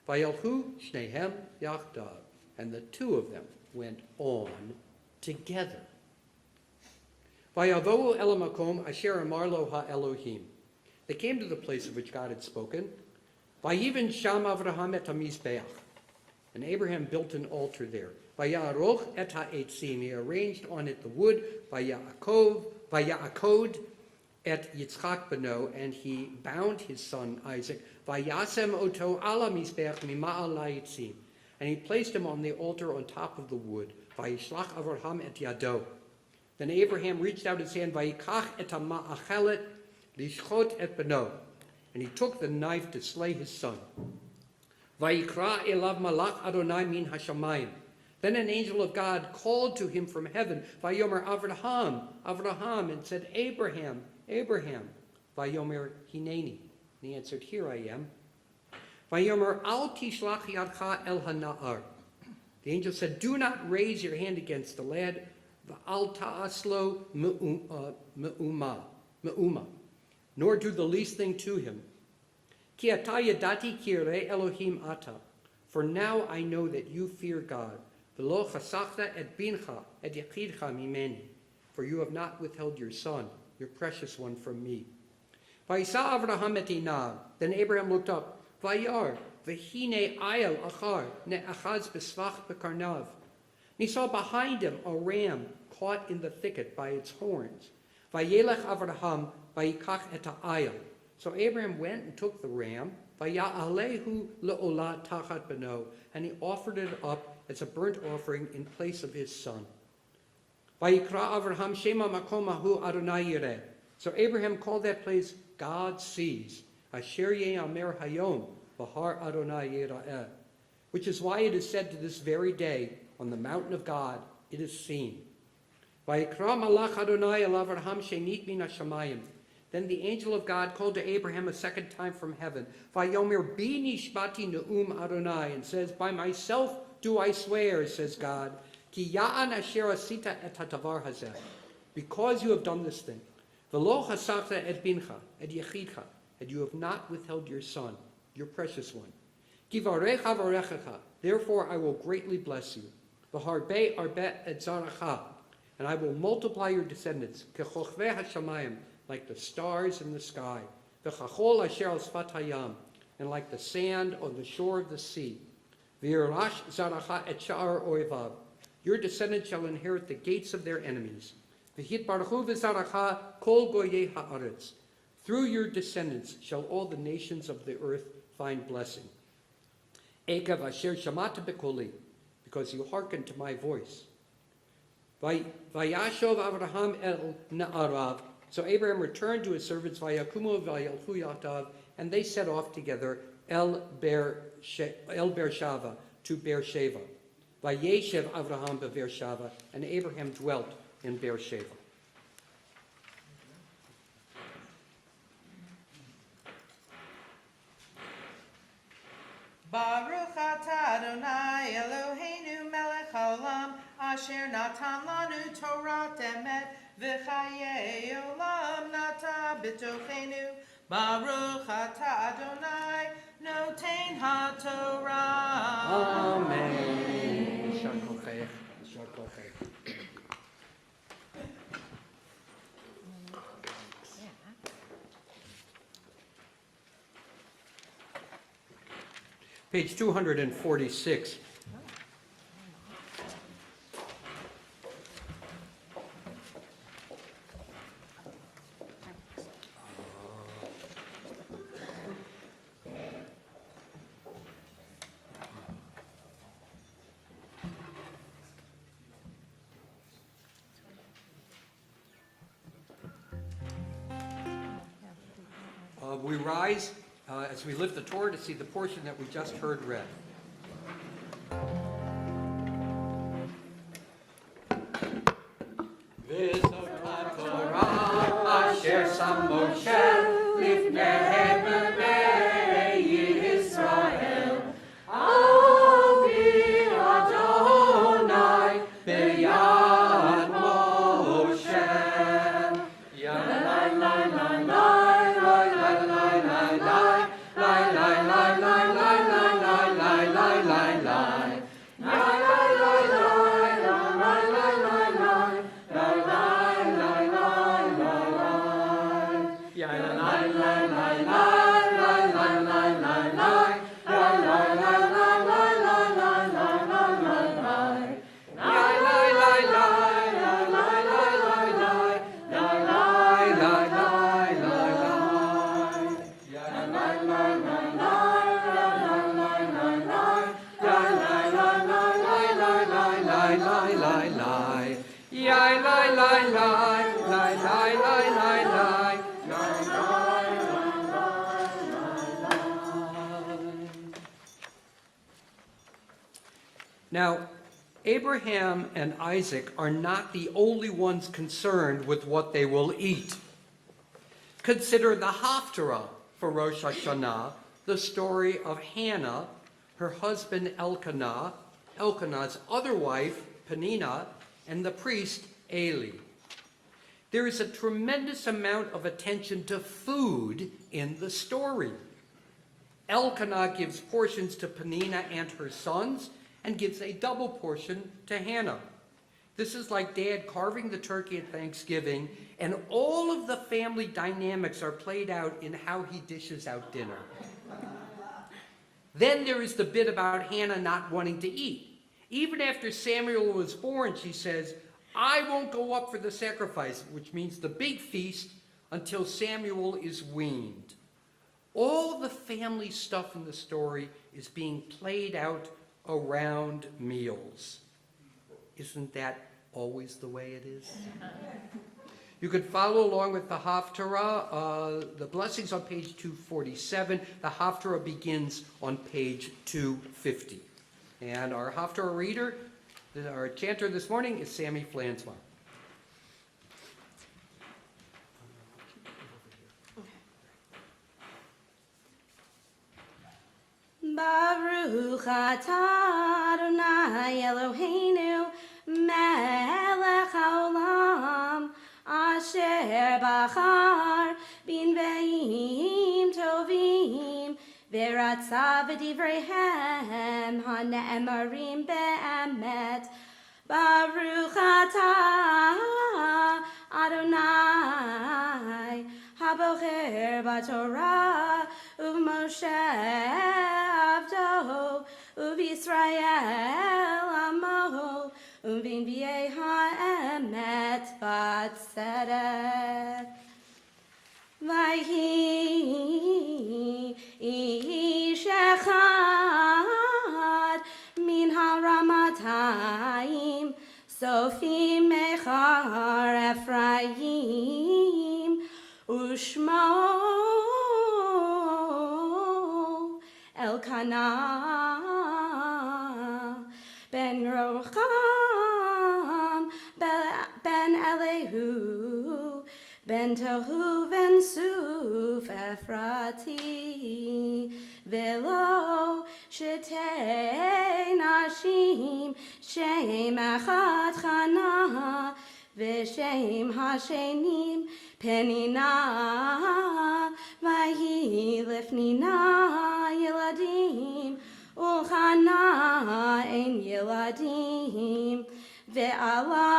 Vayalhu shnehem yachdav. And the two of them went on together. Vayavohu el makom asher amar lo ha-Elohim. They came to the place of which God had spoken. Vayiven sham Avraham et hamizbeach. And Abraham built an altar there. Vayaroch et ha'etzim. He arranged on it the wood. Vayakod et Yitzchak beno. And he bound his son Isaac. Vayasem oto ala mizbeach mima'al la'itzim. And he placed him on the altar on top of the wood. Vayishlach Avraham et yado. Then Abraham reached out his hand. Vayikach et ha'ma'achelet lishchot et beno. And he took the knife to slay his son. Vayikra elav malach Adonai min hashamayim. Then an angel of God called to him from heaven. Vayomer Avraham, Avraham, and said, Abraham, Abraham. Vayomer hineni. And he answered, here I am. Vayomer al tishlach yadcha el hana'ar. The angel said, do not raise your hand against the lad. Va'al ta'aslo me'uma. Nor do the least thing to him. Ki ata yadati kirei Elohim ata. For now I know that you fear God. V'lo chasachta et bincha et yachidcha mimeni. For you have not withheld your son, your precious one, from me. Vayisa Avraham et inav. Then Abraham looked up. Vayar v'hine ayel achar ne'achaz b'svach b'karnav. And he saw behind him a ram caught in the thicket by its horns. Vayelech Avraham vayikach et ha'ayel. So Abraham went and took the ram, vaya'alehu le'olah tachat beno, and he offered it up as a burnt offering in place of his son. Vayikra Avraham shema makom hahu Adonai yireh. So Abraham called that place God sees, asher ye'amer hayom v'har Adonai yireh, which is why it is said to this very day, on the mountain of God it is seen. Vayikra malach Adonai el Avraham shenit min hashamayim. Then the angel of God called to Abraham a second time from heaven. Vayomer bi nishbati ne'um Adonai, and says, by myself do I swear, says God, ki ya'an asher asita et hatavar hazeh, because you have done this thing. V'lo chasachta et bincha et yechidcha, and you have not withheld your son, your precious one. Ki varecha varechecha, therefore I will greatly bless you. V'harbe arbe et zaracha, and I will multiply your descendants. Kechochveh hashamayim, like the stars in the sky, v'chachol asher al sfat hayam, and like the sand on the shore of the sea. V'yirash zaracha et sha'ar oivav, your descendants shall inherit the gates of their enemies. V'hitbaruchu v'zaracha kol goyei ha'aretz, through your descendants shall all the nations of the earth find blessing. Ekav asher shamata bekoli, because you hearkened to my voice. Vayashov Avraham el na'arav. So Abraham returned to his servants, Vayakumu vayalchu yatav, and they set off together El Beersheva to Beersheva. Vayeshev Avraham beBeersheva, and Abraham dwelt in Beersheva. Baruch atah Adonai Eloheinu melech haolam asher natan lanu Torah emet v'chayei olam nata b'tochenu. Baruch atah Adonai noten haTorah. Amen. Yishar kochech, yishar kochech. Page 246. We rise as we lift the Torah to see the portion that we just heard read. Asher Sam Moshe Lifnei Bnei Yisrael Avi Adonai B'yad Moshe Yalai lai lai lai lai lai lai lai lai lai lai lai lai lai lai lie, lie, lie, lie, lie. Yai, lie, lie, lie, lie, lie, lie, lie, lie. Lie, lie, lie, lie, lie. Now, Abraham and Isaac are not the only ones concerned with what they will eat. Consider the Haftarah for Rosh Hashanah, the story of Hannah, her husband Elkanah, Elkanah's other wife, Peninnah, and the priest, Eli. There is a tremendous amount of attention to food in the story. Elkanah gives portions to Peninnah and her sons, and gives a double portion to Hannah. This is like Dad carving the turkey at Thanksgiving, and all of the family dynamics are played out in how he dishes out dinner. Then there is the bit about Hannah not wanting to eat. Even after Samuel was born, she says, I won't go up for the sacrifice, which means the big feast, until Samuel is weaned. All the family stuff in the story is being played out around meals. Isn't that always the way it is? You could follow along with the Haftarah. The blessings on page 247. The Haftarah begins on page 250. And our Haftarah reader, our chanter this morning, is Sammy Flansma. Baruch atah Adonai Eloheinu melech haolam asher bachar b'nveim tovim v'ratza v'divreihem hane'emarim be'emet. Baruch atah Adonai habocher b'Torah u'Moshe avdo u'Yisrael amo u'b'nbiei ha'emet b'tzedek. Vayhi ish echad min haramatayim sofim mechar Ephraim ushmo Elkanah ben Rocham ben Elihu ben Tohu ben Suf Ephrati velo shetei nashim shem echad Chana v'shem hashenim Peninnah v'hi lifnina yeladim u'chana ein yeladim ve'ala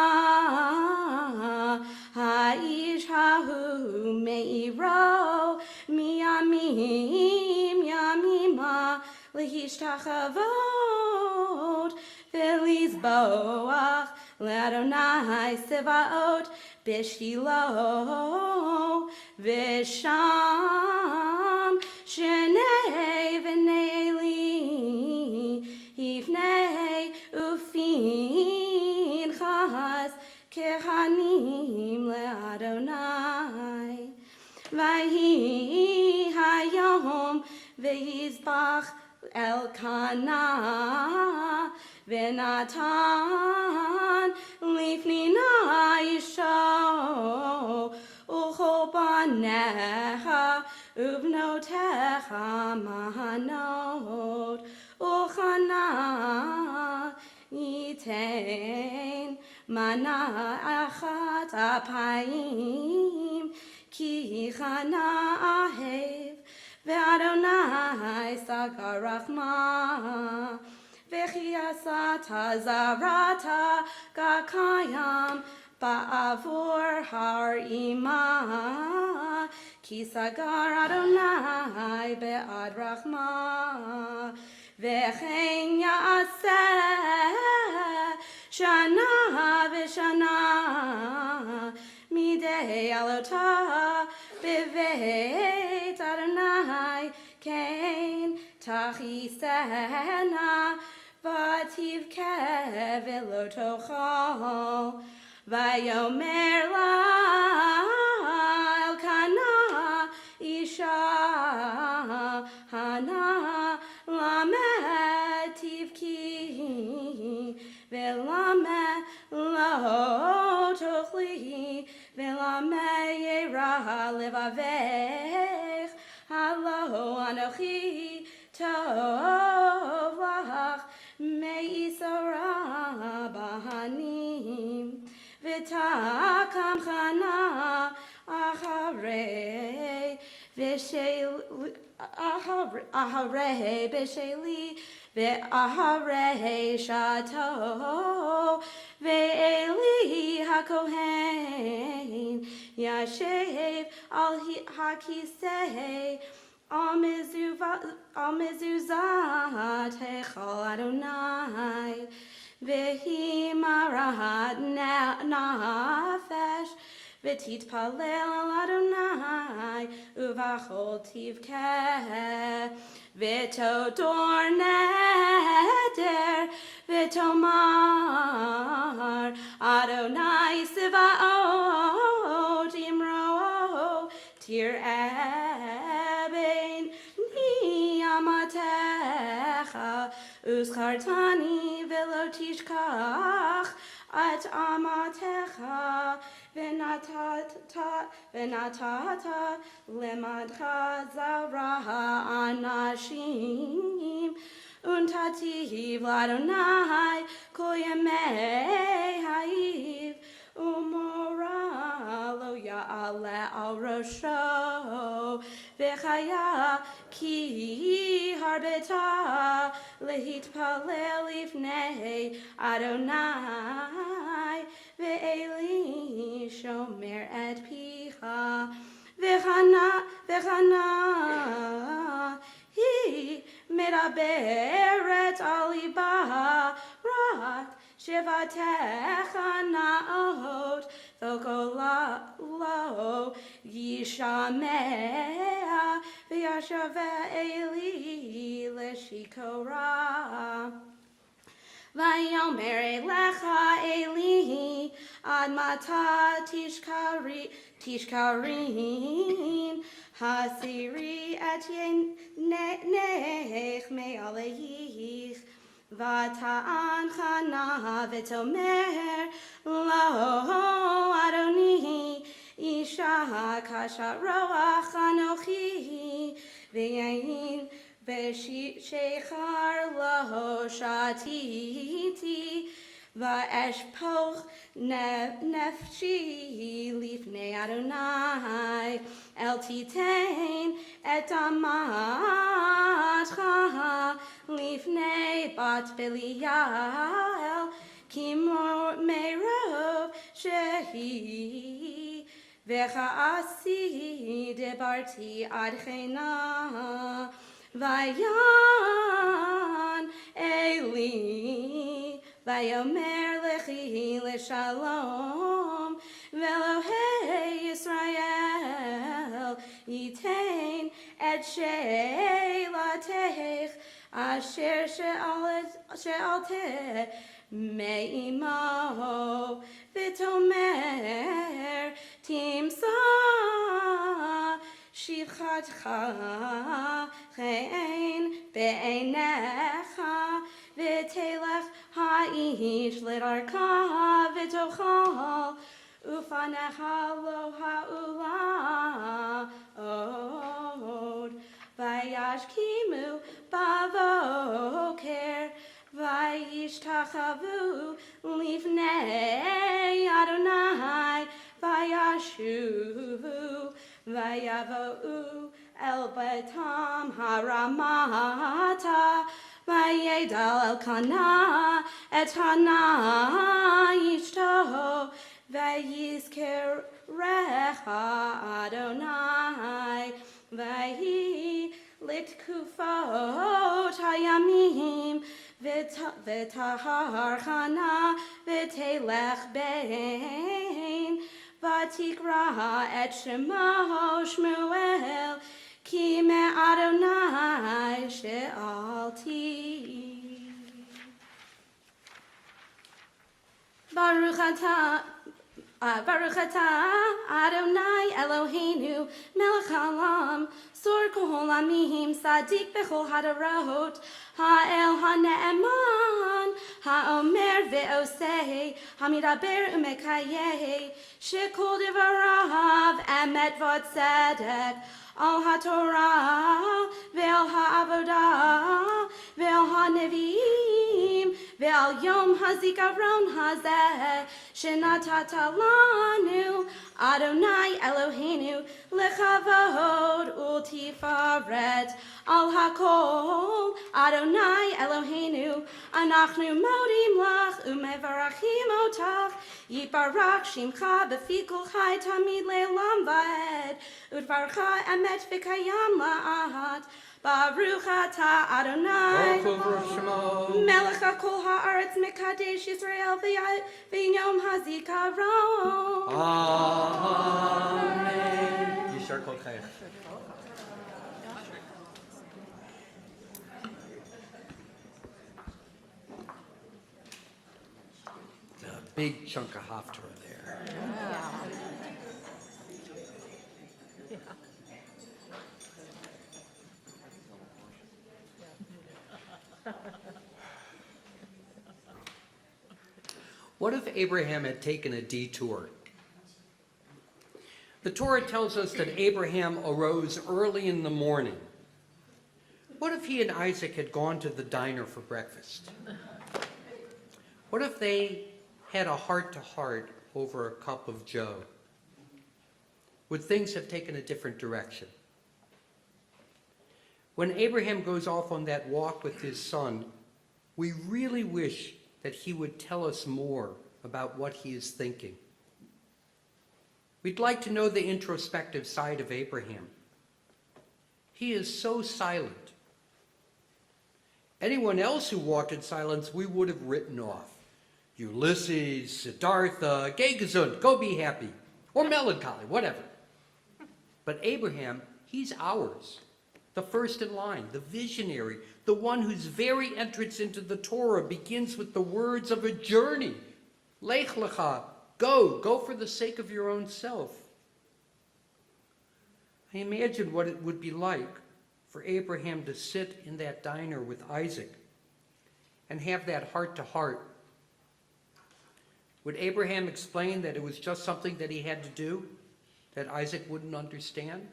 ha'ish hahu me'iro miyamim yamima lehishtachavot ve'lizboach le'Adonai sevaot b'shilo v'sham shenei v'nei Eli hifnei u'finchas kehanim le'Adonai v'hi hayom v'yizbach Elkanah v'natan lifnina yisho u'chobanecha u'bnotecha mahanot u'chana yitain mana achat apayim ki chana ahev ve'Adonai sagar rachma v'chiasata zarata gakayam ba'avur har imah ki sagar Adonai be'ad rachma v'chein ya'aseh shana v'shana midei alotah b'veit Adonai kein tachisena v'tivkeh ולא תאכל. ויאמר לה אלקנה אישה הנה למה תבכי ולמה לא תאכלי ולמה ירע לבבך הלא אנוכי טוב לך מאיסורה בהנים ותקם חנה אחרי בשלי ואחרי שעתו ואלי הכהן ישב על הכיסא על מזוזת היכל אדוני והיא מרת נפש ותתפלל על אדוני ובכל תבכה ותודור נדר ותאמר אדוני צבאות אמרו תראה בני אמתך וזכרתני ולא תשכח את אמתך ונתת למדך זרע אנשים ונתתיו לאדוני כל ימי העיב ומורה לא יעלה על ראשו וחיה כי הרבתה להתפלל לפני אדוני ואלי שומר את פיך וחנה היא מדברת על ליבה רק שבתך נאות וקולה לא ישמע וישבה אלי לשיכורה ויאמר אליך אלי עד מתי תשכרין הסירי את עינך מעלייך ותען חנה ותאמר לו אדוני אישה קשה רוח אנוכי ויין ושיכר לו שתיתי ואשפוך נפשי לפני אדוני אל תיתן את דמתך לפני בת בליעל כי מרוב שהיא וכעסי דיברתי עד חנה ויען אלי ויאמר לכי לשלום ואלוהי ישראל ייתן את שאלתך אשר שאלת מאמו ותאמר תמצא שפחתך חן בעיניך ותלך האיש לדרכה ותאכל ופניך לא העולה עוד וישכימו בבוקר וישתחוו לפני אדוני וישובו ויבואו אל ביתם הרמתה וידל אלקנה את חנה אשתו ויזכרך אדוני ויהי לתקופות הימים ותהר חנה ותלך בין ותקרא את שמו שמואל כי מאדוני שאלתי. Baruch atah Adonai Eloheinu melech haolam sor kol amim sadik bechol hadarot ha'el ha'ne'eman ha'omer ve'oseh hamidaber umekayeh shekol devarav emet v'tzedek al haTorah ve'al ha'avodah ve'al ha'neviim ve'al yom hazikaron hazeh shenatata lanu Adonai Eloheinu lechavod ultifaret al hakol Adonai Eloheinu anachnu modim lach umevarachim otach yiparach shimcha befi kol chai tamid le'olam va'ed udvarcha emet v'kayam la'at Baruch atah Adonai melech hakol ha'aretz mekadesh Yisrael v'yom hazikaron. Amen. Yishar kol chayach. A big chunk of Haftarah there. What if Abraham had taken a detour? The Torah tells us that Abraham arose early in the morning. What if he and Isaac had gone to the diner for breakfast? What if they had a heart-to-heart over a cup of joe? Would things have taken a different direction? When Abraham goes off on that walk with his son, we really wish that he would tell us more about what he is thinking. We'd like to know the introspective side of Abraham. He is so silent. Anyone else who walked in silence, we would have written off. Ulysses, Siddhartha, geh gesund, go be happy, or melancholy, whatever. But Abraham, he's ours. The first in line, the visionary, the one whose very entrance into the Torah begins with the words of a journey. Lech lecha, go for the sake of your own self. I imagine what it would be like for Abraham to sit in that diner with Isaac and have that heart-to-heart. Would Abraham explain that it was just something that he had to do, that Isaac wouldn't understand?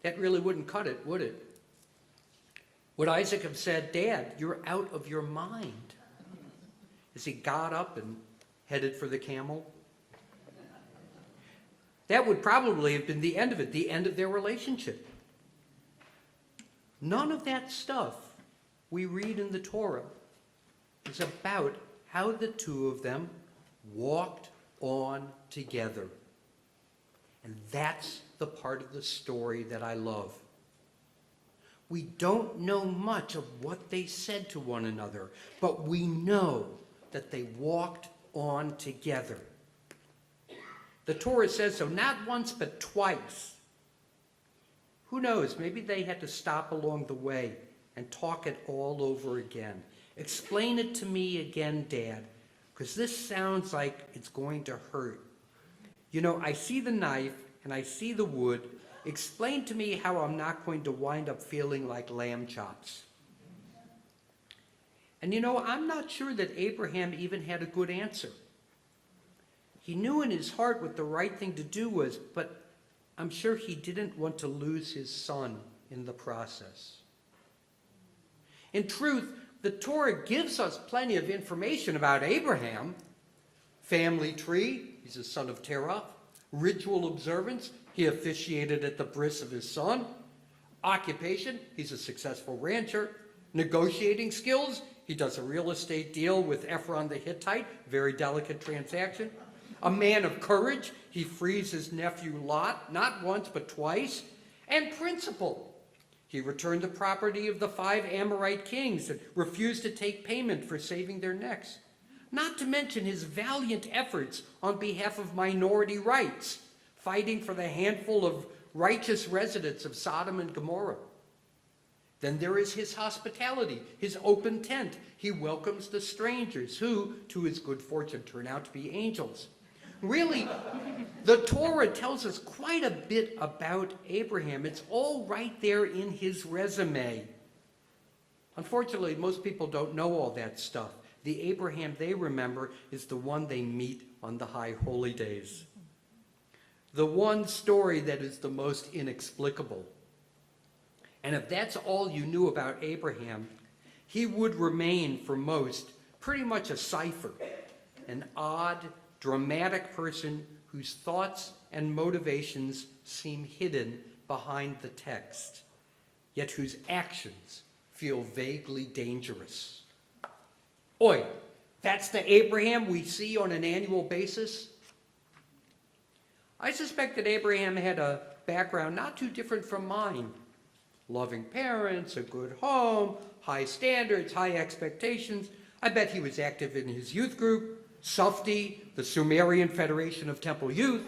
That really wouldn't cut it, would it? Would Isaac have said, Dad, you're out of your mind, as he got up and headed for the camel? That would probably have been the end of it, the end of their relationship. None of that stuff we read in the Torah is about how the two of them walked on together. And that's the part of the story that I love. We don't know much of what they said to one another, but we know that they walked on together. The Torah says so, not once but twice. Who knows, maybe they had to stop along the way and talk it all over again. Explain it to me again, Dad, because this sounds like it's going to hurt. You know, I see the knife and I see the wood. Explain to me how I'm not going to wind up feeling like lamb chops. And you know, I'm not sure that Abraham even had a good answer. He knew in his heart what the right thing to do was, but I'm sure he didn't want to lose his son in the process. In truth, the Torah gives us plenty of information about Abraham. Family tree, he's a son of Terah. Ritual observance, he officiated at the bris of his son. Occupation, he's a successful rancher. Negotiating skills, he does a real estate deal with Ephron the Hittite, very delicate transaction. A man of courage, he frees his nephew Lot, not once but twice. And principle, he returned the property of the 5 Amorite kings and refused to take payment for saving their necks. Not to mention his valiant efforts on behalf of minority rights, fighting for the handful of righteous residents of Sodom and Gomorrah. Then there is his hospitality, his open tent. He welcomes the strangers who, to his good fortune, turn out to be angels. Really, the Torah tells us quite a bit about Abraham. It's all right there in his resume. Unfortunately, most people don't know all that stuff. The Abraham they remember is the one they meet on the high holy days. The one story that is the most inexplicable. And if that's all you knew about Abraham, he would remain for most pretty much a cipher, an odd, dramatic person whose thoughts and motivations seem hidden behind the text, yet whose actions feel vaguely dangerous. Oi, that's the Abraham we see on an annual basis? I suspect that Abraham had a background not too different from mine. Loving parents, a good home, high standards, high expectations. I bet he was active in his youth group, SUFTI, the Sumerian Federation of Temple Youth.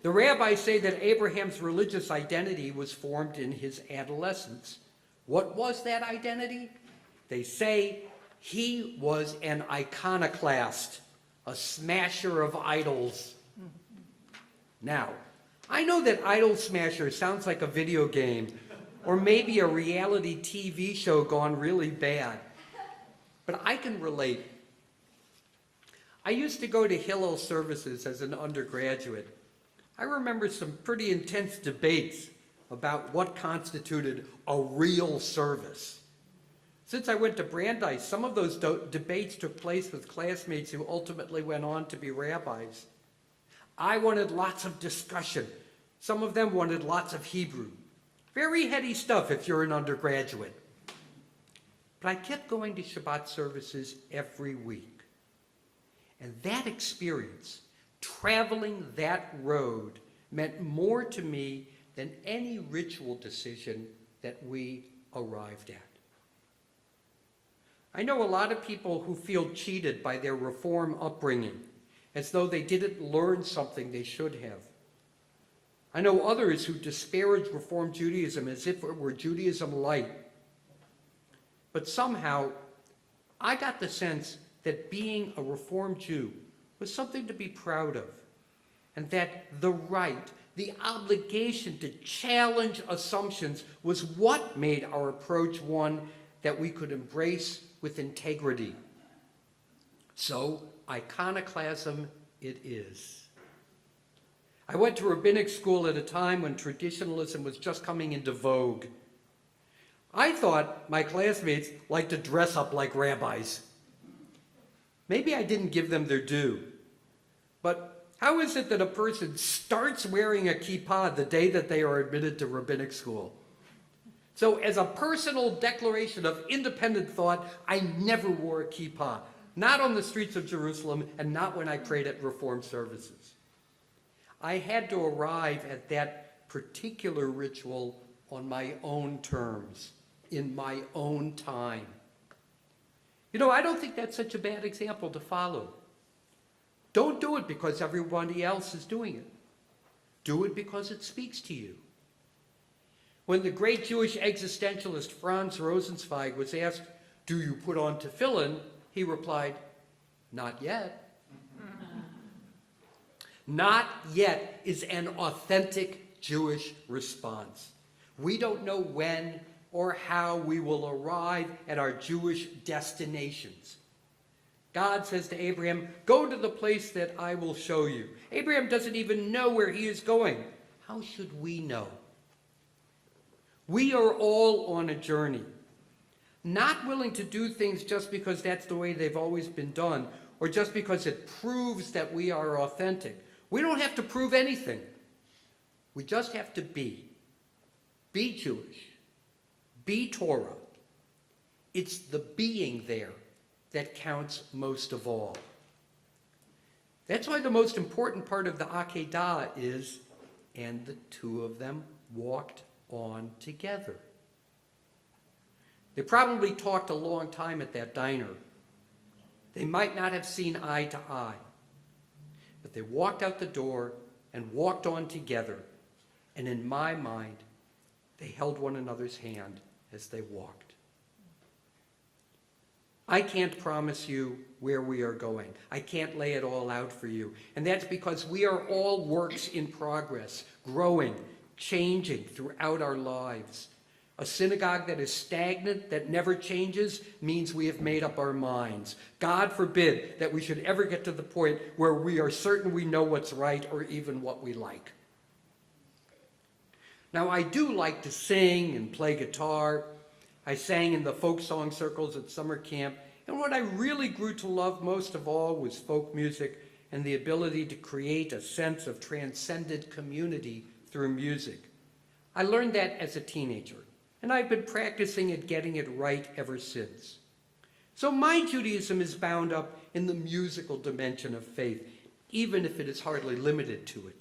The rabbis say that Abraham's religious identity was formed in his adolescence. What was that identity? They say he was an iconoclast, a smasher of idols. Now, I know that Idol Smasher sounds like a video game, or maybe a reality TV show gone really bad. But I can relate. I used to go to Hillel services as an undergraduate. I remember some pretty intense debates about what constituted a real service. Since I went to Brandeis, some of those debates took place with classmates who ultimately went on to be rabbis. I wanted lots of discussion. Some of them wanted lots of Hebrew. Very heady stuff if you're an undergraduate. But I kept going to Shabbat services every week. And that experience, traveling that road, meant more to me than any ritual decision that we arrived at. I know a lot of people who feel cheated by their Reform upbringing, as though they didn't learn something they should have. I know others who disparage Reform Judaism as if it were Judaism light. But somehow, I got the sense that being a Reformed Jew was something to be proud of, and that the right, the obligation to challenge assumptions was what made our approach one that we could embrace with integrity. So, iconoclasm it is. I went to rabbinic school at a time when traditionalism was just coming into vogue. I thought my classmates liked to dress up like rabbis. Maybe I didn't give them their due. But how is it that a person starts wearing a kippah the day that they are admitted to rabbinic school? So as a personal declaration of independent thought, I never wore a kippah. Not on the streets of Jerusalem and not when I prayed at Reform services. I had to arrive at that particular ritual on my own terms, in my own time. You know, I don't think that's such a bad example to follow. Don't do it because everybody else is doing it. Do it because it speaks to you. When the great Jewish existentialist Franz Rosenzweig was asked, "Do you put on tefillin?" he replied, "Not yet." Not yet is an authentic Jewish response. We don't know when or how we will arrive at our Jewish destinations. God says to Abraham, "Go to the place that I will show you." Abraham doesn't even know where he is going. How should we know? We are all on a journey, not willing to do things just because that's the way they've always been done, or just because it proves that we are authentic. We don't have to prove anything. We just have to be. Be Jewish. Be Torah. It's the being there that counts most of all. That's why the most important part of the Akedah is, and the two of them walked on together. They probably talked a long time at that diner. They might not have seen eye to eye, but they walked out the door and walked on together, and in my mind, They held one another's hand as they walked. I can't promise you where we are going. I can't lay it all out for you. And that's because we are all works in progress, growing, changing throughout our lives. A synagogue that is stagnant, that never changes, means we have made up our minds. God forbid that we should ever get to the point where we are certain we know what's right or even what we like. Now, I do like to sing and play guitar. I sang in the folk song circles at summer camp, and what I really grew to love most of all was folk music and the ability to create a sense of transcendent community through music. I learned that as a teenager, and I've been practicing at getting it right ever since. So my Judaism is bound up in the musical dimension of faith, even if it is hardly limited to it.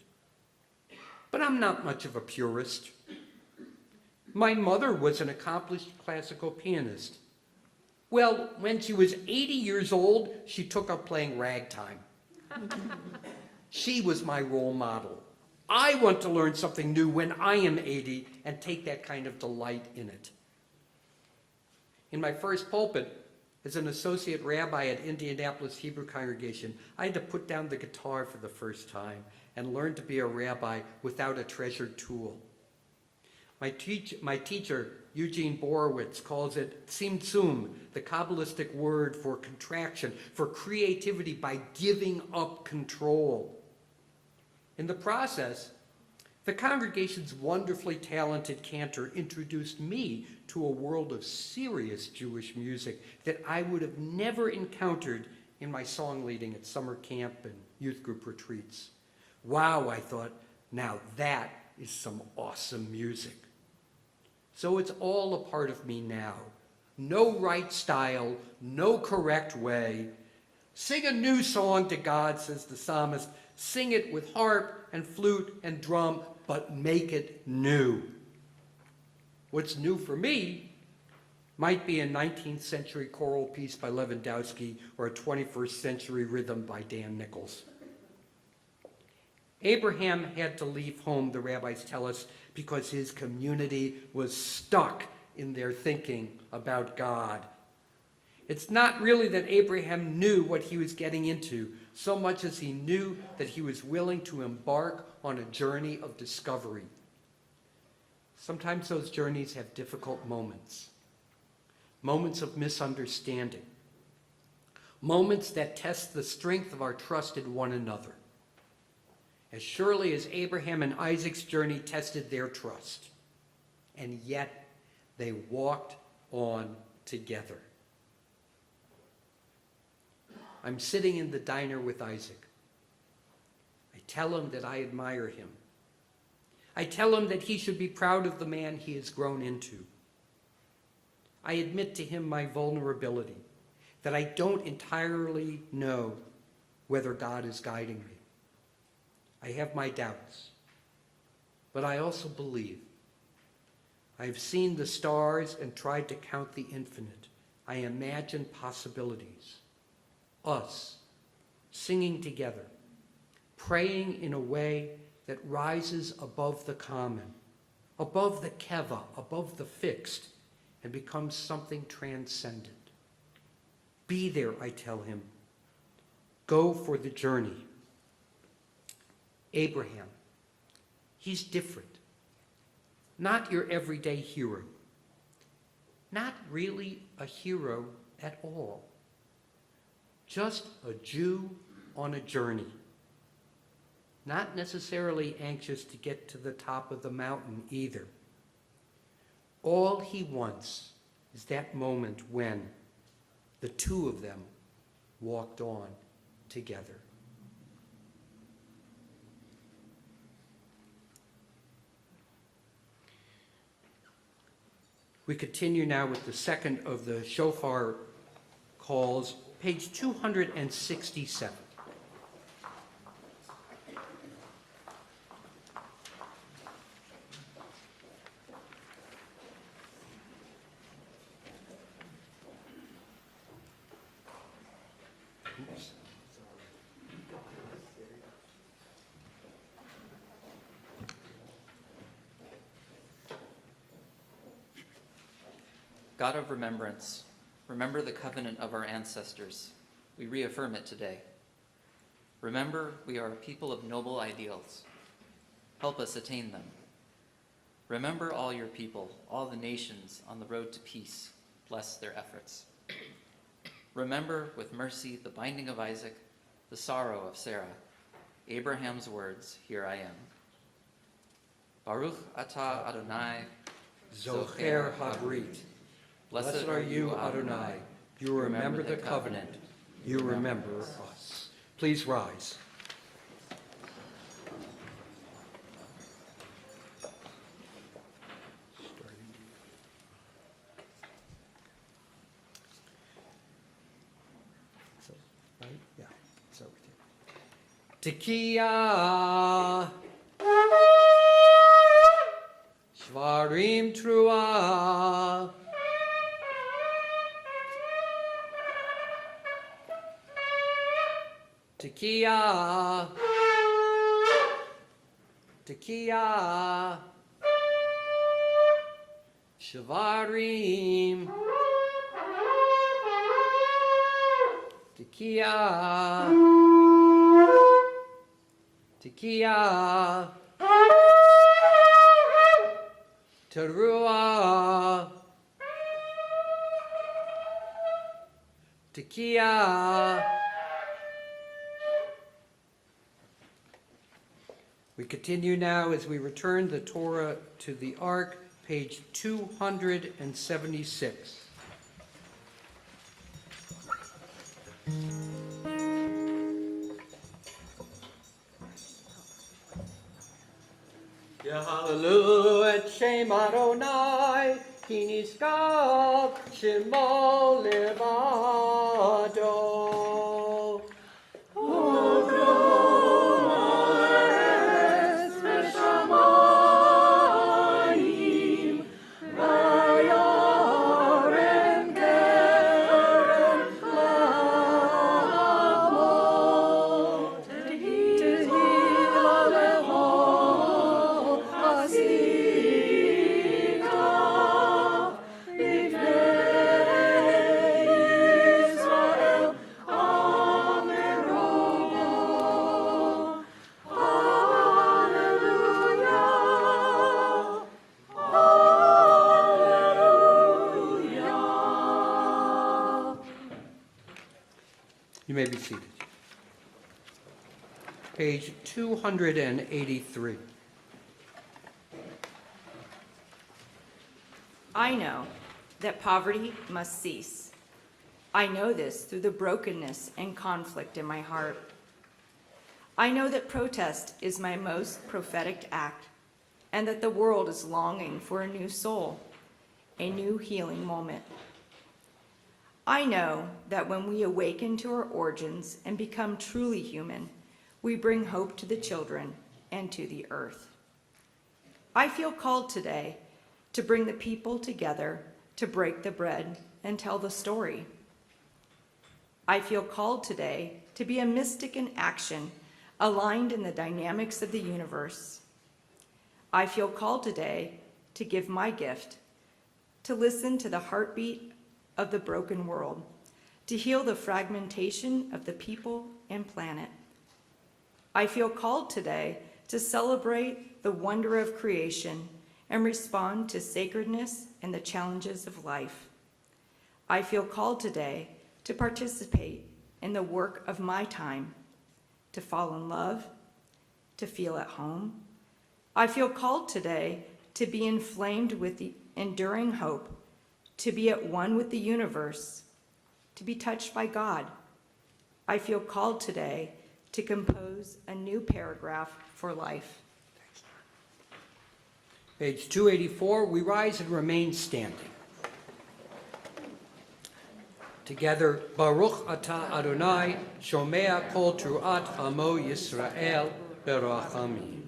But I'm not much of a purist. My mother was an accomplished classical pianist. Well, when she was 80 years old, she took up playing ragtime. She was my role model. I want to learn something new when I am 80 and take that kind of delight in it. In my first pulpit, as an associate rabbi at Indianapolis Hebrew congregation, I had to put down the guitar for the first time and learn to be a rabbi without a treasured tool. My teacher, Eugene Borowitz, calls it tzimtzum, the Kabbalistic word for contraction, for creativity by giving up control. In the process, the congregation's wonderfully talented cantor introduced me to a world of serious Jewish music that I would have never encountered in my song leading at summer camp and youth group retreats. Wow, I thought, now that is some awesome music. So it's all a part of me now. No right style, no correct way. Sing a new song to God, says the psalmist. Sing it with harp and flute and drum, but make it new. What's new for me might be a 19th century choral piece by Lewandowski or a 21st century rhythm by Dan Nichols. Abraham had to leave home, the rabbis tell us, because his community was stuck in their thinking about God. It's not really that Abraham knew what he was getting into, so much as he knew that he was willing to embark on a journey of discovery. Sometimes those journeys have difficult moments, moments of misunderstanding, moments that test the strength of our trust in one another. As surely as Abraham and Isaac's journey tested their trust, and yet they walked on together. I'm sitting in the diner with Isaac. I tell him that I admire him. I tell him that he should be proud of the man he has grown into. I admit to him my vulnerability, that I don't entirely know whether God is guiding me. I have my doubts, but I also believe. I have seen the stars and tried to count the infinite. I imagine possibilities. Us, singing together, praying in a way that rises above the common, above the keva, above the fixed, and becomes something transcendent. Be there, I tell him. Go for the journey. Abraham, he's different. Not your everyday hero. Not really a hero at all. Just a Jew on a journey. Not necessarily anxious to get to the top of the mountain either. All he wants is that moment when the two of them walked on together. We continue now with the second of the shofar calls, page 267. God of remembrance, remember the covenant of our ancestors. We reaffirm it today. Remember, we are a people of noble ideals. Help us attain them. Remember all your people, all the nations on the road to peace. Bless their efforts. Remember with mercy the binding of Isaac, the sorrow of Sarah, Abraham's words, here I am. Baruch atah Adonai, Zocher Hagrit. Blessed are you, Adonai. You remember the covenant. You remember us. Please rise. Tekiah, Shvarim Trua, Tekiah, Tekiah, Shvarim, Tekiah. Tekiah, Teruah, Tekiah. We continue now as we return the Torah to the Ark, page 276. Yahalelu et Shem Adonai, ki niskav shemo levado. You may be seated. Page 283. I know that poverty must cease. I know this through the brokenness and conflict in my heart. I know that protest is my most prophetic act, and that the world is longing for a new soul, a new healing moment. I know that when we awaken to our origins and become truly human, we bring hope to the children and to the earth. I feel called today to bring the people together to break the bread and tell the story. I feel called today to be a mystic in action, aligned in the dynamics of the universe. I feel called today to give my gift, to listen to the heartbeat of the broken world, to heal the fragmentation of the people and planet. I feel called today to celebrate the wonder of creation and respond to sacredness and the challenges of life. I feel called today to participate in the work of my time, to fall in love, to feel at home. I feel called today to be inflamed with the enduring hope, to be at one with the universe, to be touched by God. I feel called today to compose a new paragraph for life. Page 284, we rise and remain standing. Together, Baruch atah Adonai, shomea kol truat amo Yisrael berachamim.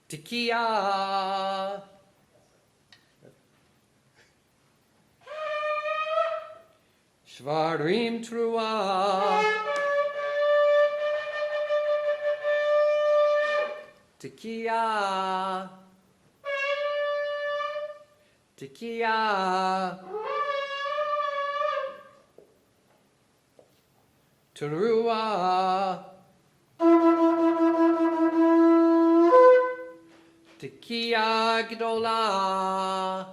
Tekiah. Shvarim Trua. Tekiah. Tekiah. Teruah. Tekiah Gdolah.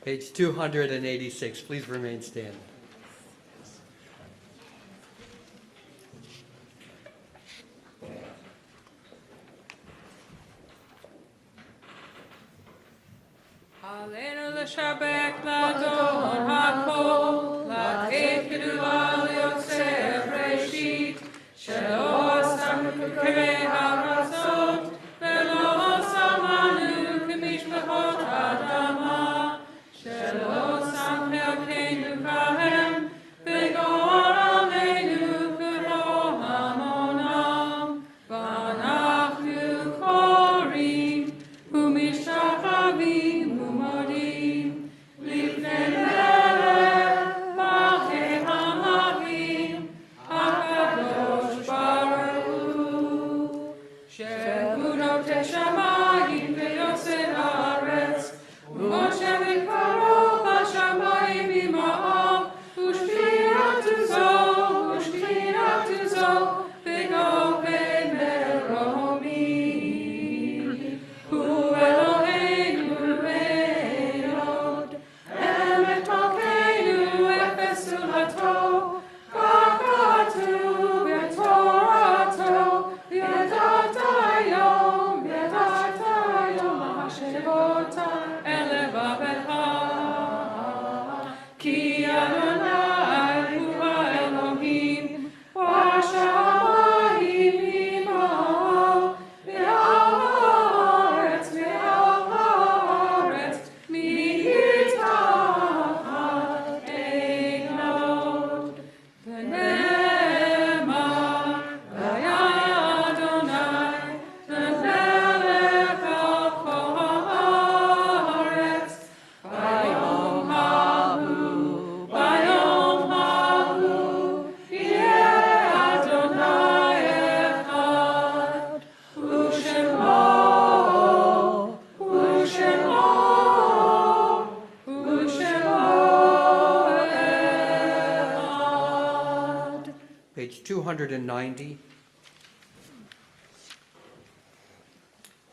Page 286. Please remain standing. Aleinu l'shabek l'adon hakol, l'ateit gedula liotzer breshit, she'lo samnu k'kei ha'razot, ve'lo samanu k'mishpachot ha'adama, she'lo sam helkeinu kahem, ve'gor aleinu k'ro hamonam, v'anachnu chorim, u'mishtachavim, Page 290.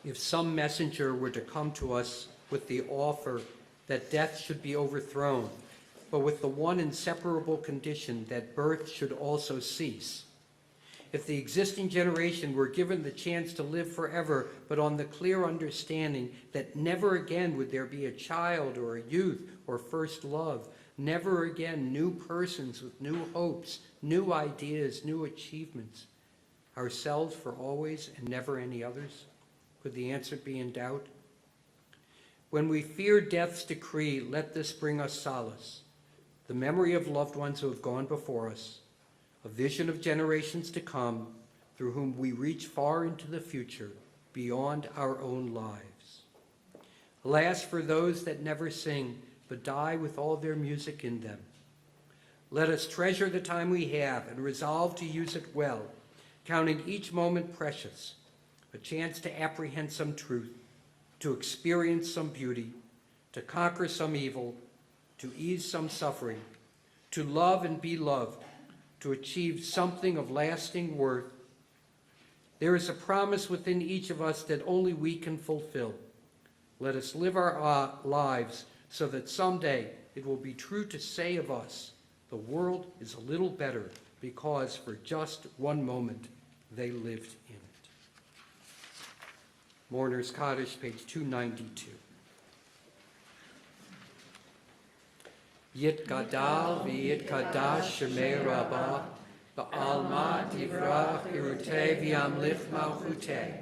If some messenger were to come to us with the offer that death should be overthrown, but with the one inseparable condition that birth should also cease. If the existing generation were given the chance to live forever, but on the clear understanding that never again would there be a child or a youth or first love, never again new persons with new hopes, new ideas, new achievements, ourselves for always and never any others? Could the answer be in doubt? When we fear death's decree, let this bring us solace. The memory of loved ones who have gone before us, a vision of generations to come, through whom we reach far into the future, beyond our own lives. Alas, for those that never sing, but die with all their music in them. Let us treasure the time we have and resolve to use it well, counting each moment precious, a chance to apprehend some truth, to experience some beauty, to conquer some evil, to ease some suffering, to love and be loved, to achieve something of lasting worth. There is a promise within each of us that only we can fulfill. Let us live our lives so that someday it will be true to say of us, the world is a little better because for just one moment they lived in it. Mourner's Cottage, page 292. Yit gadal v'yit kadash shemei rabbah, ba'alma tivrach irutei v'yamlif malchutei,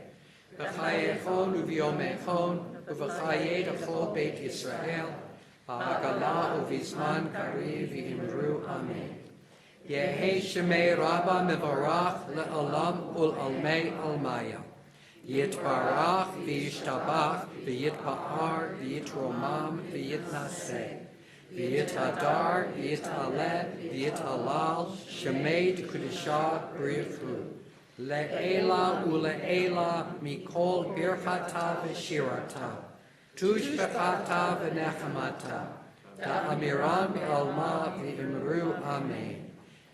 v'chayechon u'v'yomechon u'v'chayet achol beit Yisrael, ha'agalah u'v'zman kariv v'imru amen. Yehi Shemei Rabba Mevarach Le'olam Ul'almei Almaya. Yitbarach v'yishtabach v'yitba'ar v'yitromam v'yitnaseh. V'yithadar v'yithaleh v'yithalal Shemei Kudishah B'richu. Le'ela ule'ela mikol birchata v'shirata. Tushbechata v'nechamata. Ta'amiram alma v'imru amen.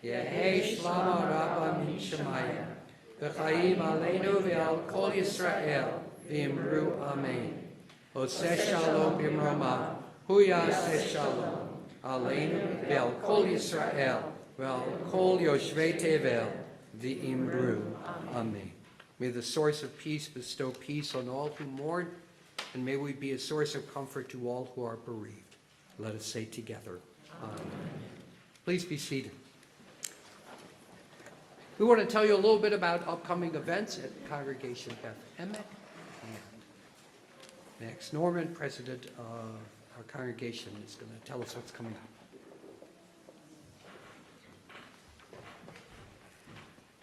Yehi shlama rabba min shemaya. V'chaim aleinu v'al kol Yisrael v'imru amen. Oseh shalom b'mroma. Huyaseh shalom. Aleinu v'al kol Yisrael v'al kol yoshvei tevel v'imru amen. May the source of peace bestow peace on all who mourn, and may we be a source of comfort to all who are bereaved. Let us say together, Amen. Please be seated. We want to tell you a little bit about upcoming events at Congregation Beth Emek. And next, Norman, President of our congregation, is going to tell us what's coming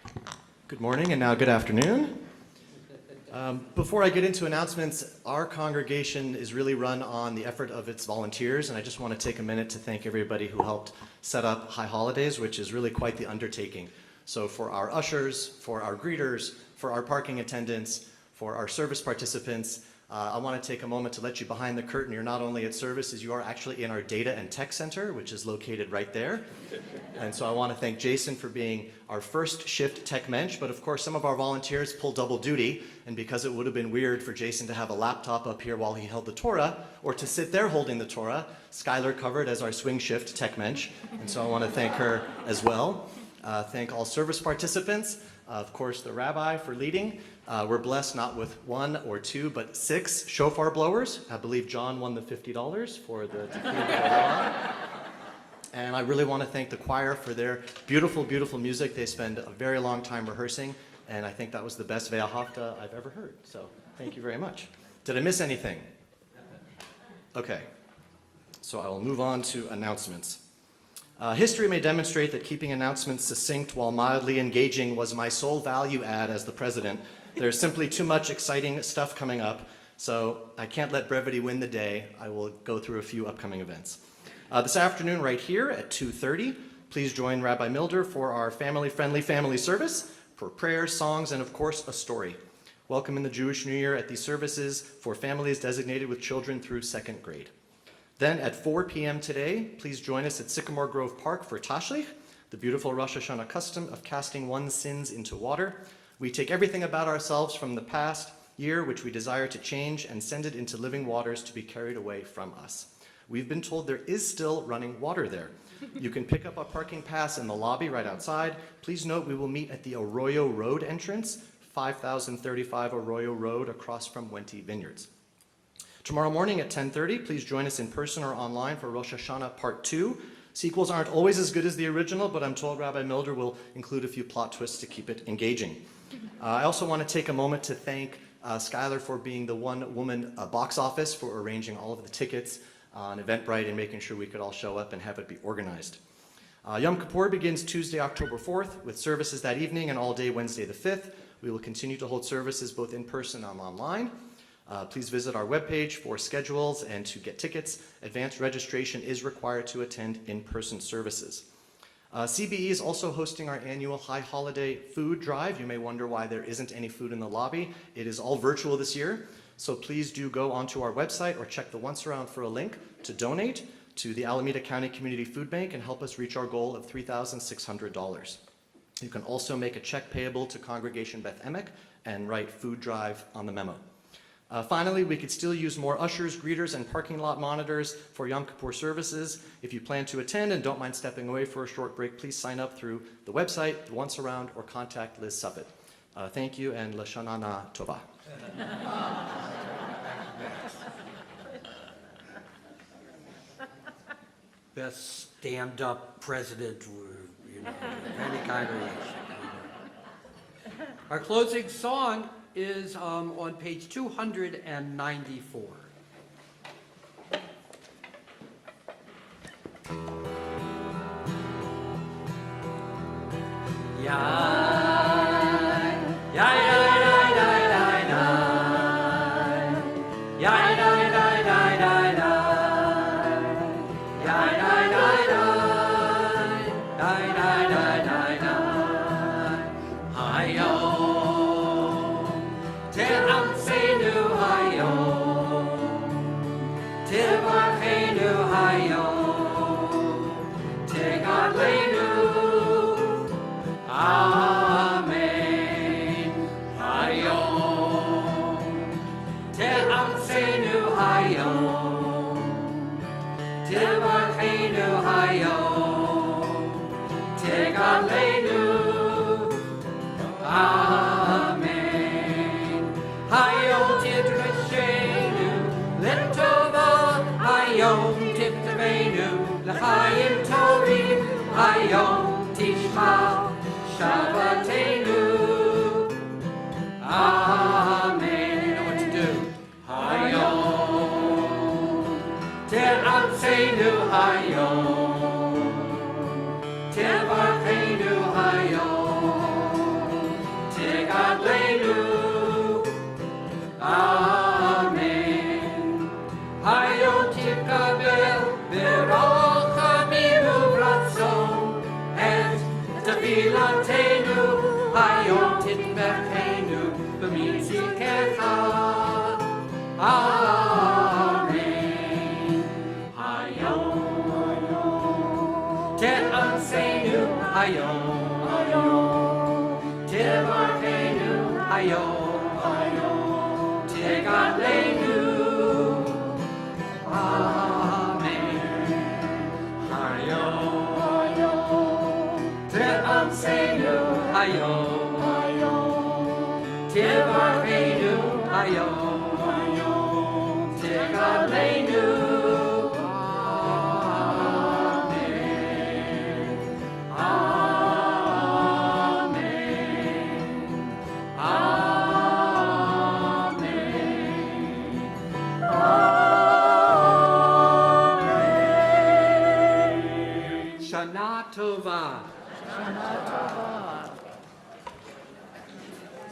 up. Good morning and now good afternoon. Before I get into announcements, our congregation is really run on the effort of its volunteers, and I just want to take a minute to thank everybody who helped set up High Holidays, which is really quite the undertaking. So for our ushers, for our greeters, for our parking attendants, for our service participants, I want to take a moment to let you behind the curtain. You're not only at services, you are actually in our data and tech center, which is located right there. And so I want to thank Jason for being our first shift tech mensch, but of course some of our volunteers pull double duty, and because it would have been weird for Jason to have a laptop up here while he held the Torah, or to sit there holding the Torah, Skylar covered as our swing shift tech mensch, and so I want to thank her as well. Thank all service participants, of course the rabbi for leading. We're blessed not with 1 or 2, but 6 shofar blowers. I believe John won the $50 for the Tequila. And I really want to thank the choir for their beautiful, beautiful music. They spend a very long time rehearsing, and I think that was the best Ve'ahavta I've ever heard. So thank you very much. Did I miss anything? Okay, so I will move on to announcements. History may demonstrate that keeping announcements succinct while mildly engaging was my sole value add as the president. There's simply too much exciting stuff coming up, so I can't let brevity win the day. I will go through a few upcoming events. This afternoon right here at 2:30, please join Rabbi Milder for our family-friendly family service for prayers, songs, and of course a story. Welcome in the Jewish New Year at these services for families designated with children through 2nd grade. Then at 4 p.m. today, please join us at Sycamore Grove Park for Tashlich, the beautiful Rosh Hashanah custom of casting one's sins into water. We take everything about ourselves from the past year, which we desire to change, and send it into living waters to be carried away from us. We've been told there is still running water there. You can pick up a parking pass in the lobby right outside. Please note we will meet at the Arroyo Road entrance, 5035 Arroyo Road, across from Wente Vineyards. Tomorrow morning at 10:30, please join us in person or online for Rosh Hashanah Part 2. Sequels aren't always as good as the original, but I'm told Rabbi Milder will include a few plot twists to keep it engaging. I also want to take a moment to thank Skylar for being the one-woman box office for arranging all of the tickets on Eventbrite and making sure we could all show up and have it be organized. Yom Kippur begins Tuesday, October 4th, with services that evening and all day Wednesday the 5th. We will continue to hold services both in person and online. Please visit our webpage for schedules and to get tickets. Advanced registration is required to attend in-person services. CBE is also hosting our annual High Holiday food drive. You may wonder why there isn't any food in the lobby. It is all virtual this year, so please do go onto our website or check the Once Around for a link to donate to the Alameda County Community Food Bank and help us reach our goal of $3,600. You can also make a check payable to Congregation Beth Emek and write food drive on the memo. Finally, we could still use more ushers, greeters, and parking lot monitors for Yom Kippur services. If you plan to attend and don't mind stepping away for a short break, please sign up through the website, the Once Around, or contact Liz Suppet. Thank you, and L'Shana Tova. Best stand-up president, of any congregation. Our closing song is on page 294. b'mitzikecha. Amen. Hayom. Te'aseinu hayom. Tevarchenu hayom. Tegadleinu. Amen. Hayom. Te'aseinu hayom. Tevarchenu hayom. Tegadleinu. Shana Tova. Shana Tova.